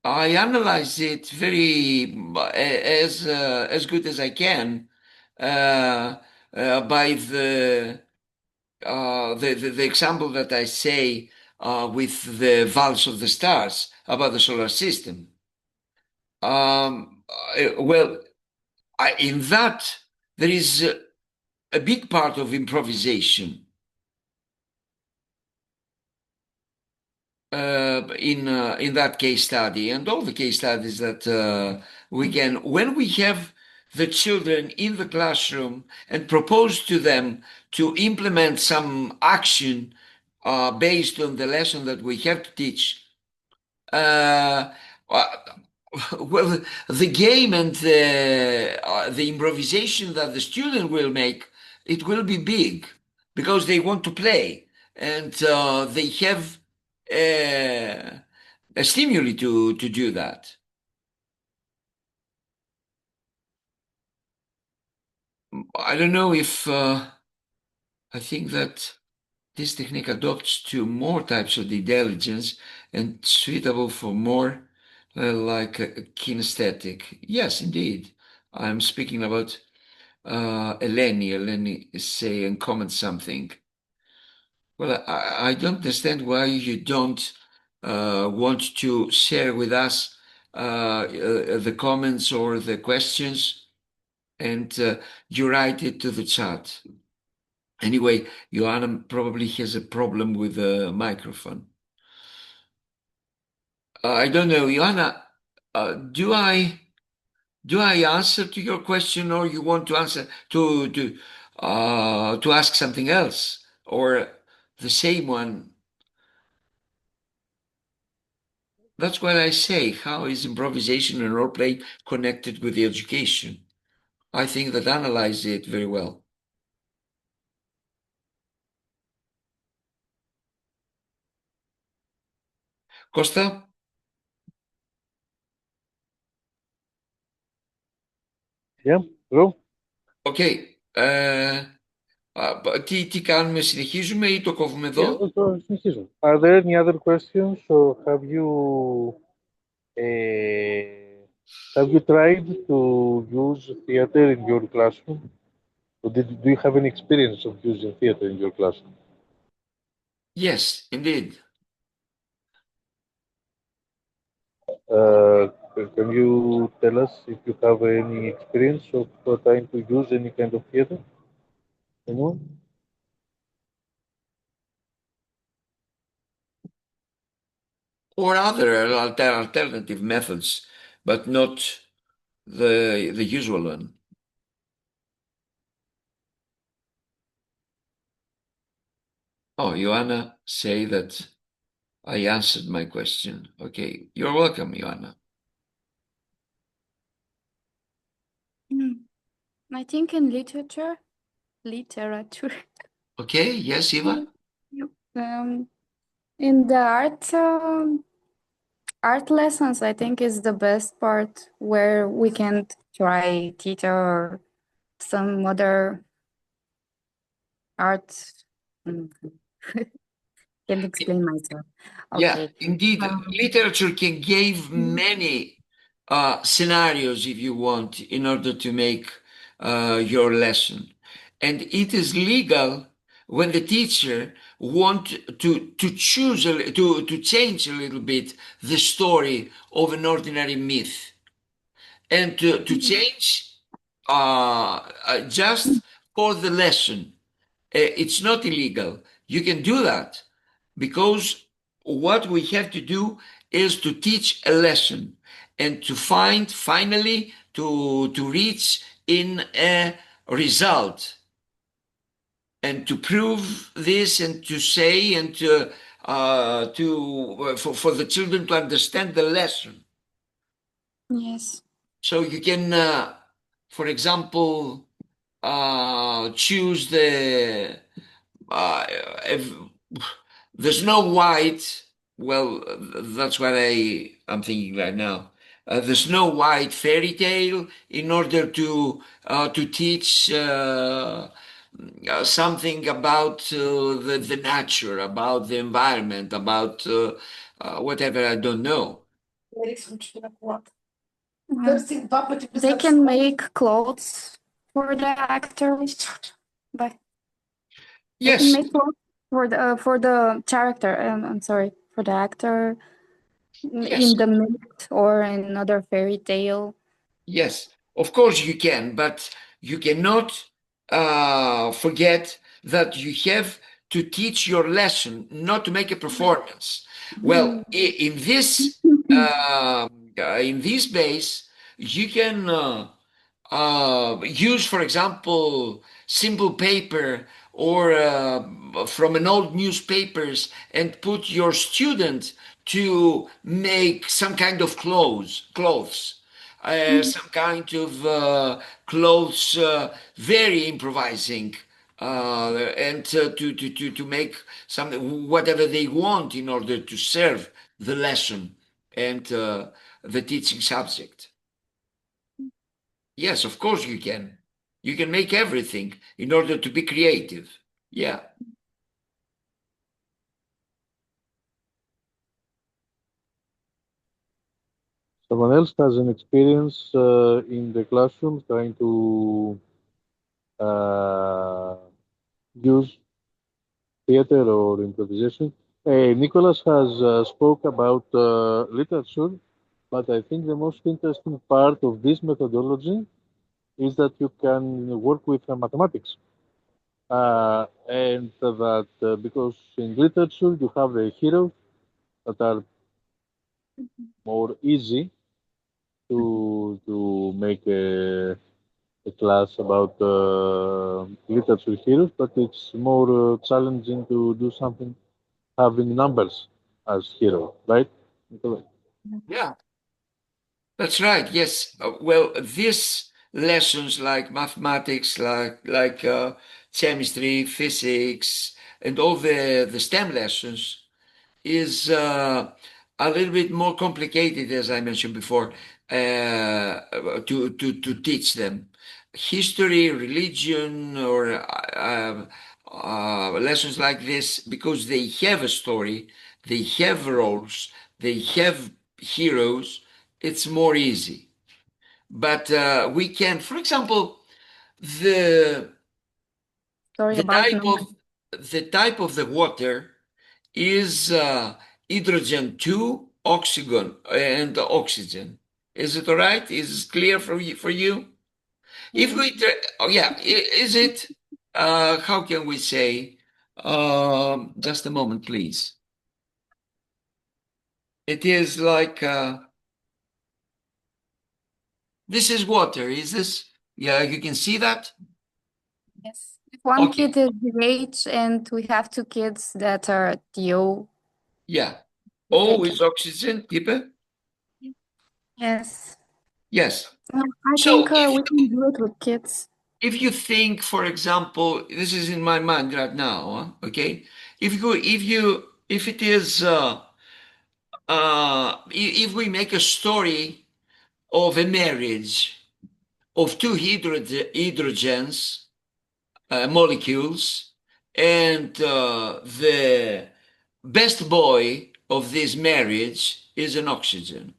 S1: I analyze it very as good as I can by the example that I say with the valves of the stars about the solar system. Well, in that there is a big part of improvisation. In that case study and all the case studies that we can, when we have the children in the classroom and propose to them to implement some action based on the lesson that we have to teach, uh, well, the game and the improvisation that the student will make, it will be big because they want to play and they have a stimuli to do that. I don't know if I think that this technique adopts to more types of intelligence and suitable for more like kinesthetic. Yes, indeed. I'm speaking about Eleni. Eleni is say and comment something. Well, I don't understand why you don't want to share with us the comments or the questions, and you write it to the chat. Anyway, Joanna probably has a problem with the microphone. I don't know, Joanna, do I answer to your question, or you want to answer to ask something else, or the same one? That's what I say. How is improvisation and role play connected with the education? I think that analyze it very well. Costa?
S3: Yeah, Ro?
S1: Okay. Τι κάνουμε, συνεχίζουμε ή το κόβουμε
S3: Yeah,
S1: εδώ?
S3: συνεχίζουμε. Are there any other questions or have you tried to use theater in your classroom? Or do you have any experience of using theater in your classroom?
S1: Yes, indeed.
S3: Can you tell us if you have any experience of trying to use any kind of theater? Anyone?
S1: Or other alternative methods, but not the usual one. Oh, Joanna say that I answered my question. Okay, you're welcome, Joanna.
S8: I think in literature.
S1: Okay, yes, Eva?
S8: In the art lessons, I think is the best part where we can try theater or some other art. Can't explain myself.
S1: Yeah,
S8: Okay.
S1: indeed. Literature can give many scenarios, if you want, in order to make your lesson. And it is legal when the teacher want to choose to change a little bit the story of an ordinary myth and to change just for the lesson. It's not illegal. You can do that because what we have to do is to teach a lesson and to find finally to reach in a result and to prove this and to say and for the children to understand the lesson.
S8: Yes.
S1: So you can, for example, choose the if the Snow White. Well, that's what I'm thinking right now. The Snow White fairy tale in order to teach something about the nature, about the environment, about whatever, I don't know.
S8: They can make clothes for the actors, but they can
S1: Yes,
S8: make clothes for the character. I'm sorry, for the actor
S1: yes,
S8: in the myth or in another fairy tale.
S1: yes. Of course you can, but you cannot forget that you have to teach your lesson, not to make a performance. Well, in this base, you can use, for example, simple paper or from an old newspapers and put your student to make some kind of clothes, some kind of clothes, very improvising, and to make something, whatever they want in order to serve the lesson and the teaching subject. Yes, of course you can. You can make everything in order to be creative. Yeah.
S3: Someone else has an experience in the classroom trying to use theater or improvisation. Nicholas has spoke about literature, but I think the most interesting part of this methodology is that you can work with mathematics. And that because in literature you have the heroes that are more easy to make a class about literature heroes, but it's more challenging to do something having numbers as hero, right? Nikolai?
S1: Yeah, that's right. Yes. Well, these lessons like mathematics, like chemistry, physics, and all the STEM lessons is a little bit more complicated, as I mentioned before, to teach them. History, religion, or lessons like this, because they have a story, they have roles, they have heroes, it's more easy. But we can, for example, the
S8: Story
S1: the
S8: about
S1: type
S8: numbers.
S1: of the type of the water is hydrogen 2, oxygen, and oxygen. Is it all right? Is it clear for you? If we, oh yeah, is it? How can we say? Just a moment, please. It is like this is water. Is this? Yeah, you can see that.
S8: Yes. If one
S1: Okay.
S8: kid is DH and we have two kids that are DO,
S1: Yeah.
S8: they
S1: O
S8: can.
S1: is oxygen, Kippe?
S8: Yes.
S1: Yes.
S8: I
S1: So
S8: think we can do it with kids.
S1: if you think, for example, this is in my mind right now, okay? If it is, if we make a story of a marriage of two hydrogens molecules, and the best boy of this marriage is an oxygen.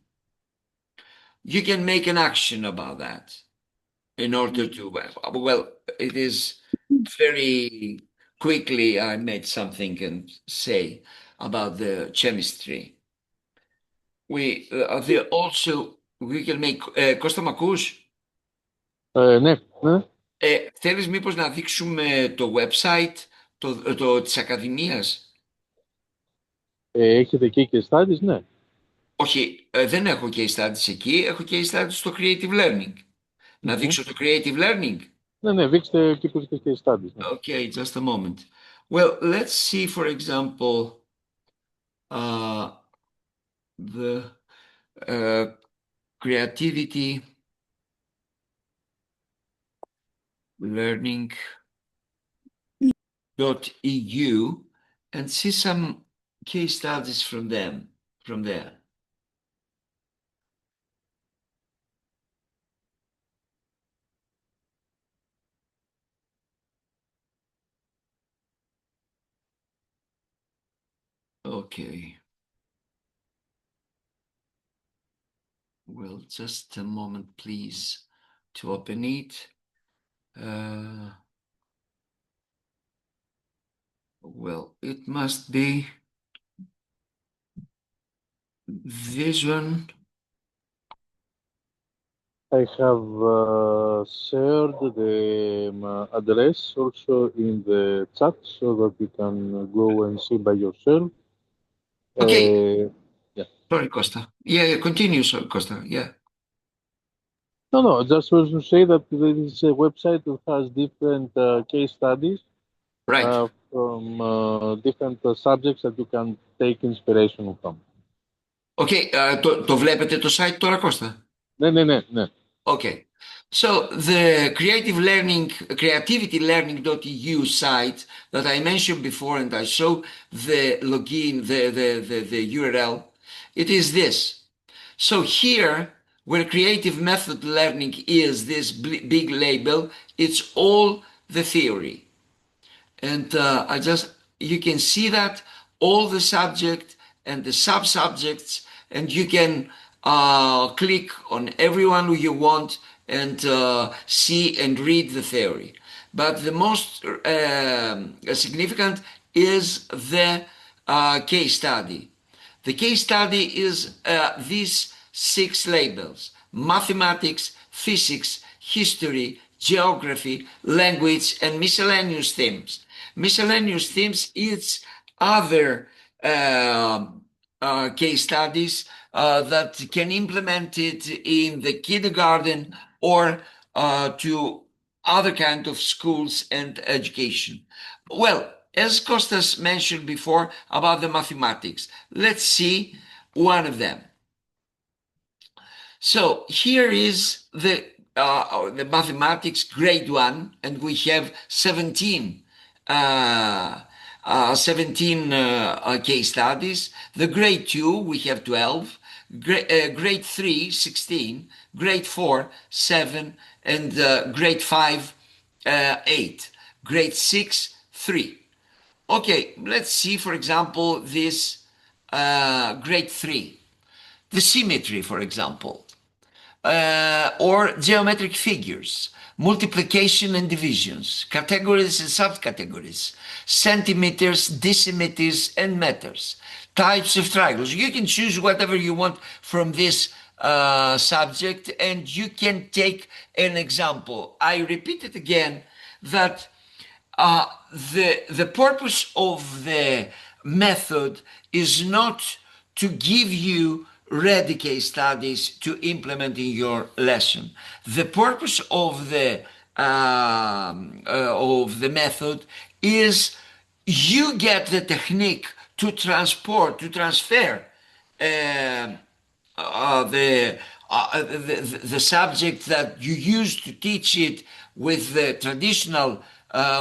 S1: you can make an action about that in order to, well, it is very quickly I made something and say about the chemistry. They also, we can make, Κώστα μ' ακούς?
S3: Ναι, ναι.
S1: Θέλεις μήπως να δείξουμε το website της Ακαδημίας?
S3: Έχετε εκεί και studies, ναι.
S1: Όχι, δεν έχω case studies εκεί, έχω case studies στο Creative Learning. Να δείξω το Creative Learning?
S3: Ναι, ναι, δείξτε εκεί που έχετε case studies. Ναι.
S1: Okay, just a moment. Well, let's see, for example, the creativity learning.eu and see some case studies from there. Okay. Well, just a moment, please, to open it. Well, it must be this one.
S3: I have shared the address also in the chat so that you can go and see by yourself.
S1: Okay.
S3: Yeah.
S1: Sorry, Costa. Yeah, continue, sorry, Costa. Yeah.
S3: No, just was to say that there is a website that has different case studies
S1: Right.
S3: from different subjects that you can take inspiration from.
S1: Okay, το βλέπετε το site τώρα, Κώστα?
S3: Ναι.
S1: Okay. So the creativitylearning.eu site that I mentioned before and I show the login, the URL, it is this. So here, where creative method learning is this big label, it's all the theory. And you can see that all the subject and the sub-subjects, and you can click on everyone who you want and see and read the theory. But the most significant is the case study. The case study is these 6 labels: mathematics, physics, history, geography, language, and miscellaneous themes. Miscellaneous themes is other case studies that can implement it in the kindergarten or to other kind of schools and education. Well, as Kostas mentioned before about the mathematics, let's see one of them. So here is the mathematics grade 1, and we have 17 case studies. The grade 2, we have 12, grade 3, 16, grade 4, 7, and grade 5, 8, grade 6, 3. Okay, let's see, for example, this grade 3, the symmetry, for example, or geometric figures, multiplication and divisions, categories and subcategories, centimeters, decimeters, and meters, types of triangles. You can choose whatever you want from this subject, and you can take an example. I repeat it again that the purpose of the method is not to give you ready case studies to implement in your lesson. The purpose of the method is you get the technique to transfer the subject that you used to teach it with the traditional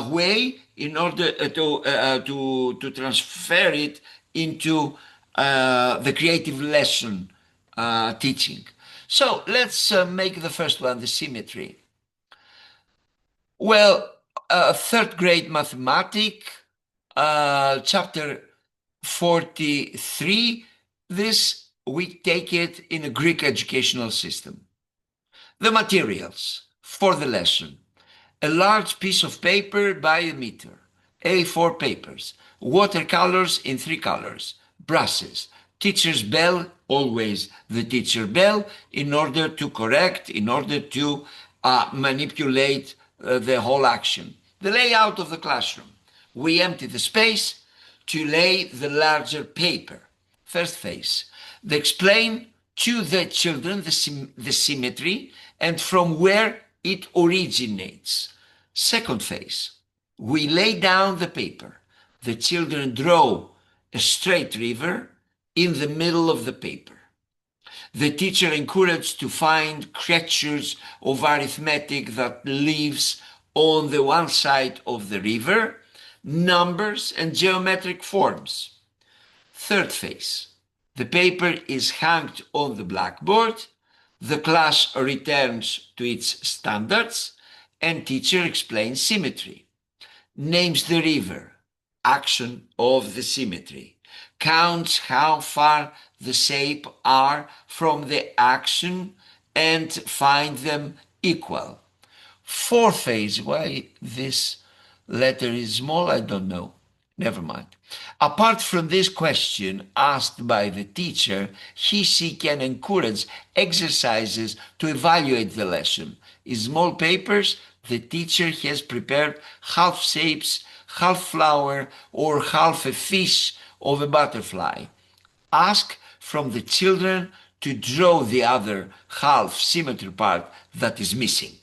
S1: way in order to transfer it into the creative lesson teaching. So let's make the first one, the symmetry. Well, 3rd grade mathematics, chapter 43. This we take it in a Greek educational system. The materials for the lesson: a large piece of paper by a meter, A4 papers, watercolors in 3 colors, brushes, teacher's bell, always the teacher bell, in order to correct, in order to manipulate the whole action. The layout of the classroom: we empty the space to lay the larger paper. First phase: they explain to the children the symmetry and from where it originates. Second phase: we lay down the paper. The children draw a straight river in the middle of the paper. The teacher encouraged to find creatures of arithmetic that lives on the one side of the river, numbers and geometric forms. Third phase: the paper is hanged on the blackboard, the class returns to its standards, and teacher explains symmetry, names the river, action of the symmetry, counts how far the shape are from the action and find them equal. Fourth phase: why this letter is small, I don't know. Never mind. Apart from this question asked by the teacher, she can encourage exercises to evaluate the lesson. In small papers, the teacher has prepared half shapes, half flower, or half a fish of a butterfly. Ask from the children to draw the other half symmetry part that is missing.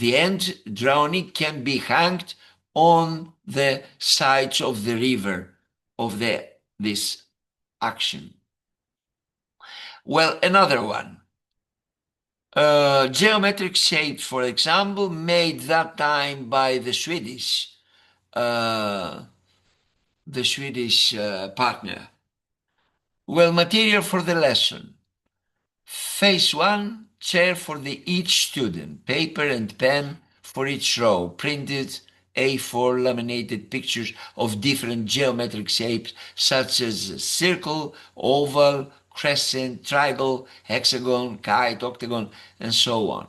S1: The end drawing can be hanged on the sides of the river of this action. Well, another one. Geometric shapes, for example, made that time by the Swedish partner. Well, material for the lesson. Phase 1, chair for each student, paper and pen for each row, printed A4 laminated pictures of different geometric shapes such as circle, oval, crescent, triangle, hexagon, kite, octagon, and so on.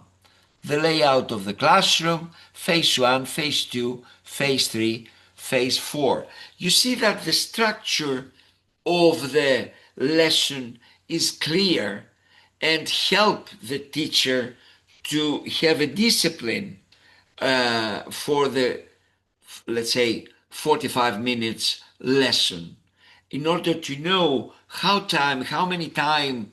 S1: The layout of the classroom: phase 1, phase 2, phase 3, phase 4. You see that the structure of the lesson is clear and help the teacher to have a discipline for the, let's say, 45 minutes lesson, in order to know how many time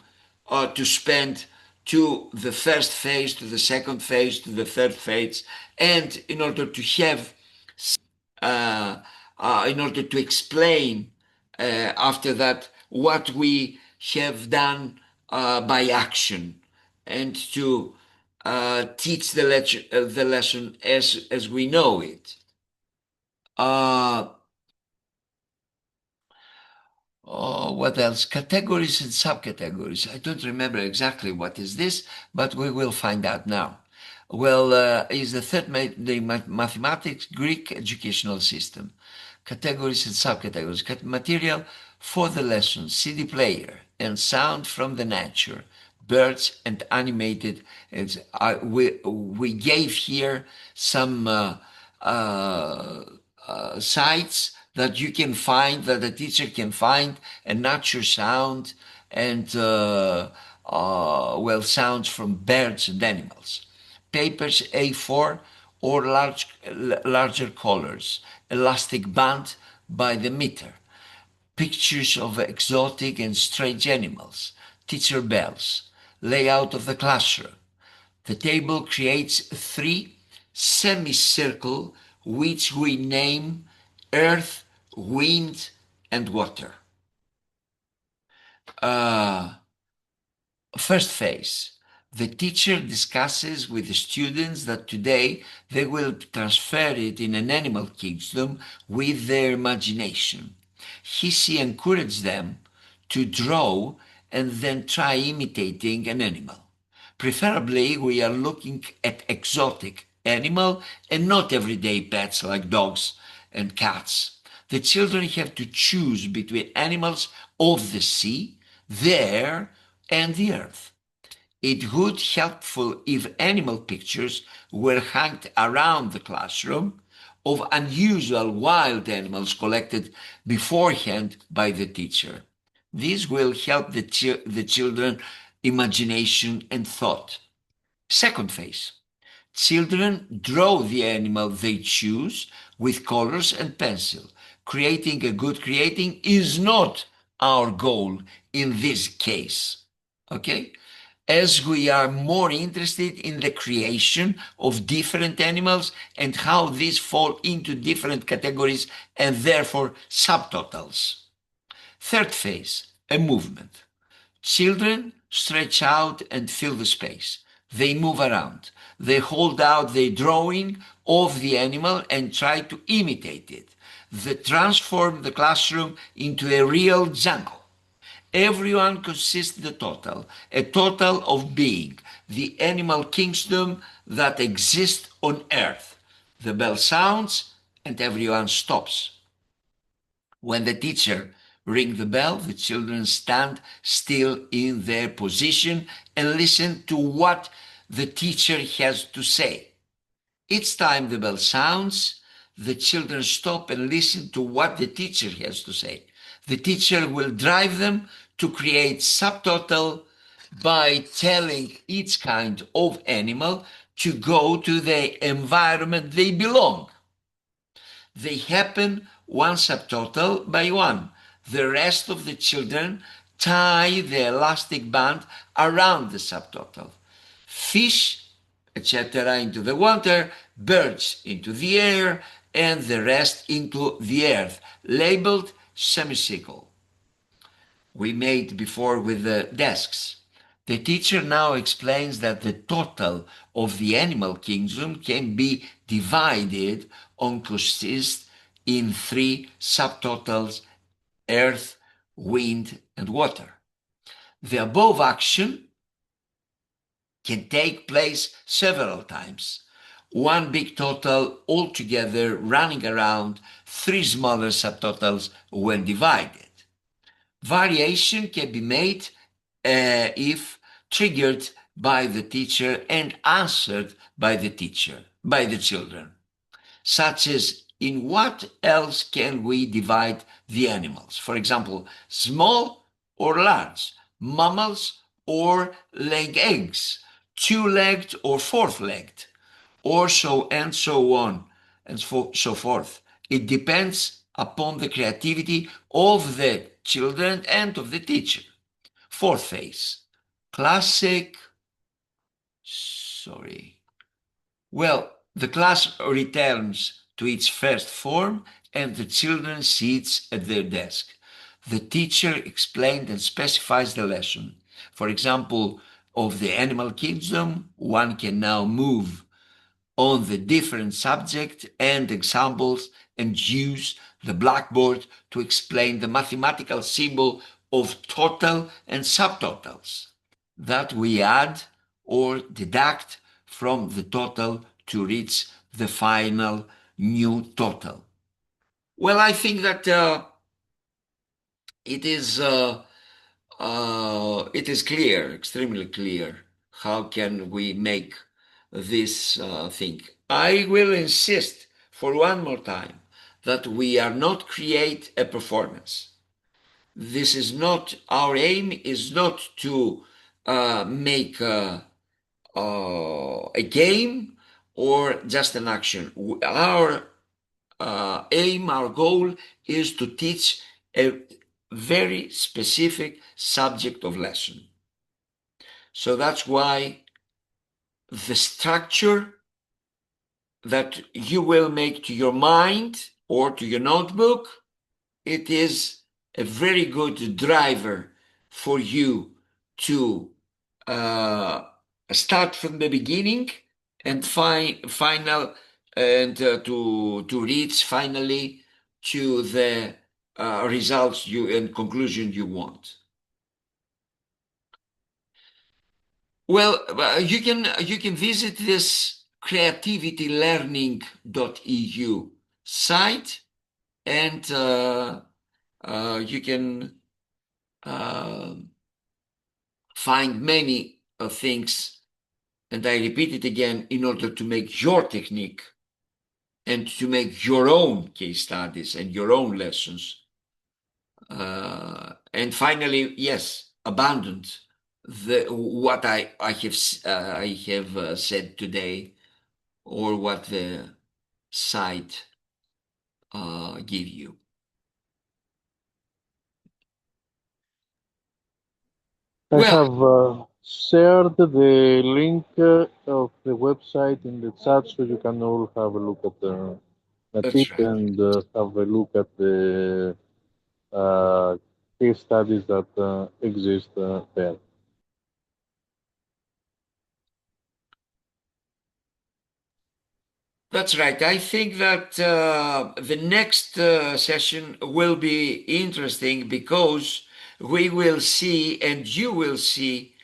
S1: to spend to the first phase, to the second phase, to the third phase, and in order to have, in order to explain after that what we have done by action, and to teach the lesson as we know it. What else? Categories and subcategories. I don't remember exactly what is this, but we will find out now. Well, is the third the mathematics Greek educational system. Categories and subcategories. Material for the lesson: CD player and sound from the nature, birds and animated. We gave here some sites that you can find, that the teacher can find, a nature sound and sounds from birds and animals. Papers A4 or larger colors, elastic band by the meter, pictures of exotic and strange animals, teacher bells, layout of the classroom. The table creates 3 semicircle which we name earth, wind, and water. First phase. The teacher discusses with the students that today they will transfer it in an animal kingdom with their imagination. She encourages them to draw and then try imitating an animal. Preferably, we are looking at exotic animal and not everyday pets like dogs and cats. The children have to choose between animals of the sea, the air, and the earth. It would be helpful if animal pictures were hung around the classroom of unusual wild animals collected beforehand by the teacher. This will help the children imagination and thought. Second phase. Children draw the animal they choose with colors and pencil. Creating is not our goal in this case. Okay? As we are more interested in the creation of different animals and how these fall into different categories and therefore subtotals. Third phase, a movement. Children stretch out and fill the space. They move around. They hold out their drawing of the animal and try to imitate it. They transform the classroom into a real jungle. Everyone consists a total of being, the animal kingdom that exists on earth. The bell sounds and everyone stops. When the teacher rings the bell, the children stand still in their position and listen to what the teacher has to say. Each time the bell sounds, the children stop and listen to what the teacher has to say. The teacher will drive them to create subtotal by telling each kind of animal to go to the environment they belong. They happen one subtotal by one. The rest of the children tie the elastic band around the subtotal. Fish, etc., into the water, birds into the air, and the rest into the earth, labeled semicircle. We made before with the desks. The teacher now explains that the total of the animal kingdom can be divided or consists in three subtotals: earth, wind, and water. The above action can take place several times. One big total altogether running around three smaller subtotals when divided. Variation can be made if triggered by the teacher and answered by the children, such as in what else can we divide the animals? For example, small or large, mammals or leg eggs, two-legged or four-legged, or so and so on and so forth. It depends upon the creativity of the children and of the teacher. Fourth phase, classic, the class returns to its first form and the children sits at their desk. The teacher explained and specifies the lesson. For example, of the animal kingdom, one can now move on the different subject and examples and use the blackboard to explain the mathematical symbol of total and subtotals that we add or deduct from the total to reach the final new total. Well, I think that it is clear, extremely clear, how can we make this thing. I will insist for one more time that we are not create a performance. This is not, our aim is not to make a game or just an action. Our aim, our goal is to teach a very specific subject of lesson. So that's why the structure that you will make to your mind or to your notebook, it is a very good driver for you to start from the beginning and final and to reach finally to the results and conclusion you want. Well, you can visit this creativitylearning.eu site, and you can find many things, and I repeat it again, in order to make your technique and to make your own case studies and your own lessons. And finally, yes, abandon what I have said today, or what the site give you.
S3: I
S1: Well,
S3: have shared the link of the website in the chat, so you can all have a look at
S1: that's
S3: it
S1: right.
S3: and have a look at the case studies that exist there.
S1: That's right. I think that the next session will be interesting, because we will see, and you will see,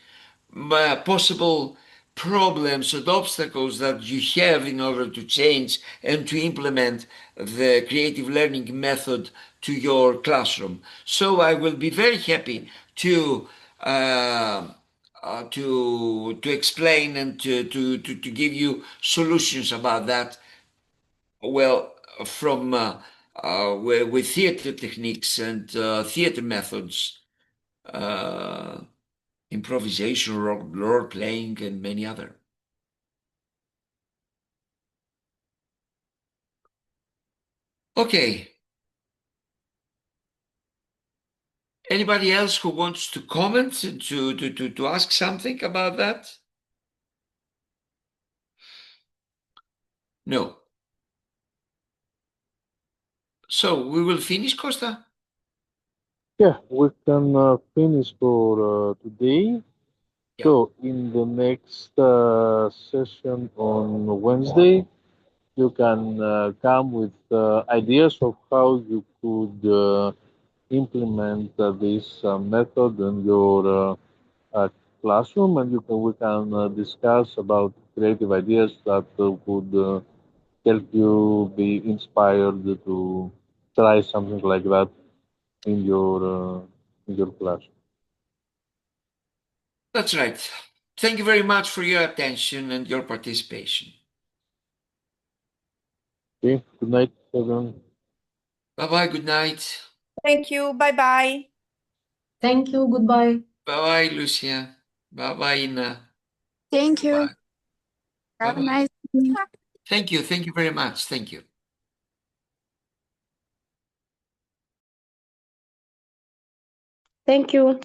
S1: possible problems and obstacles that you have in order to change and to implement the creative learning method to your classroom. So I will be very happy to to explain and to give you solutions about that. Well, from with theater techniques and theater methods, improvisation, role playing, and many other. Okay. Anybody else who wants to comment and to ask something about that? No. So we will finish, Costa?
S3: Yeah, we can finish for today.
S1: Yeah.
S3: So in the next session on Wednesday, you can come with ideas of how you could implement this method in your classroom, and we can discuss about creative ideas that would help you be inspired to try something like that in your classroom.
S1: That's right. Thank you very much for your attention and your participation.
S3: Okay, good night, everyone.
S1: Bye-bye, good night.
S7: Thank you. Bye-bye.
S6: Thank you. Goodbye.
S1: Bye-bye, Lucia. Bye-bye, Ina.
S8: Thank you.
S1: Bye.
S8: Have a
S1: Bye-bye.
S8: nice evening.
S1: Thank you. Thank you very much. Thank you.
S6: Thank you.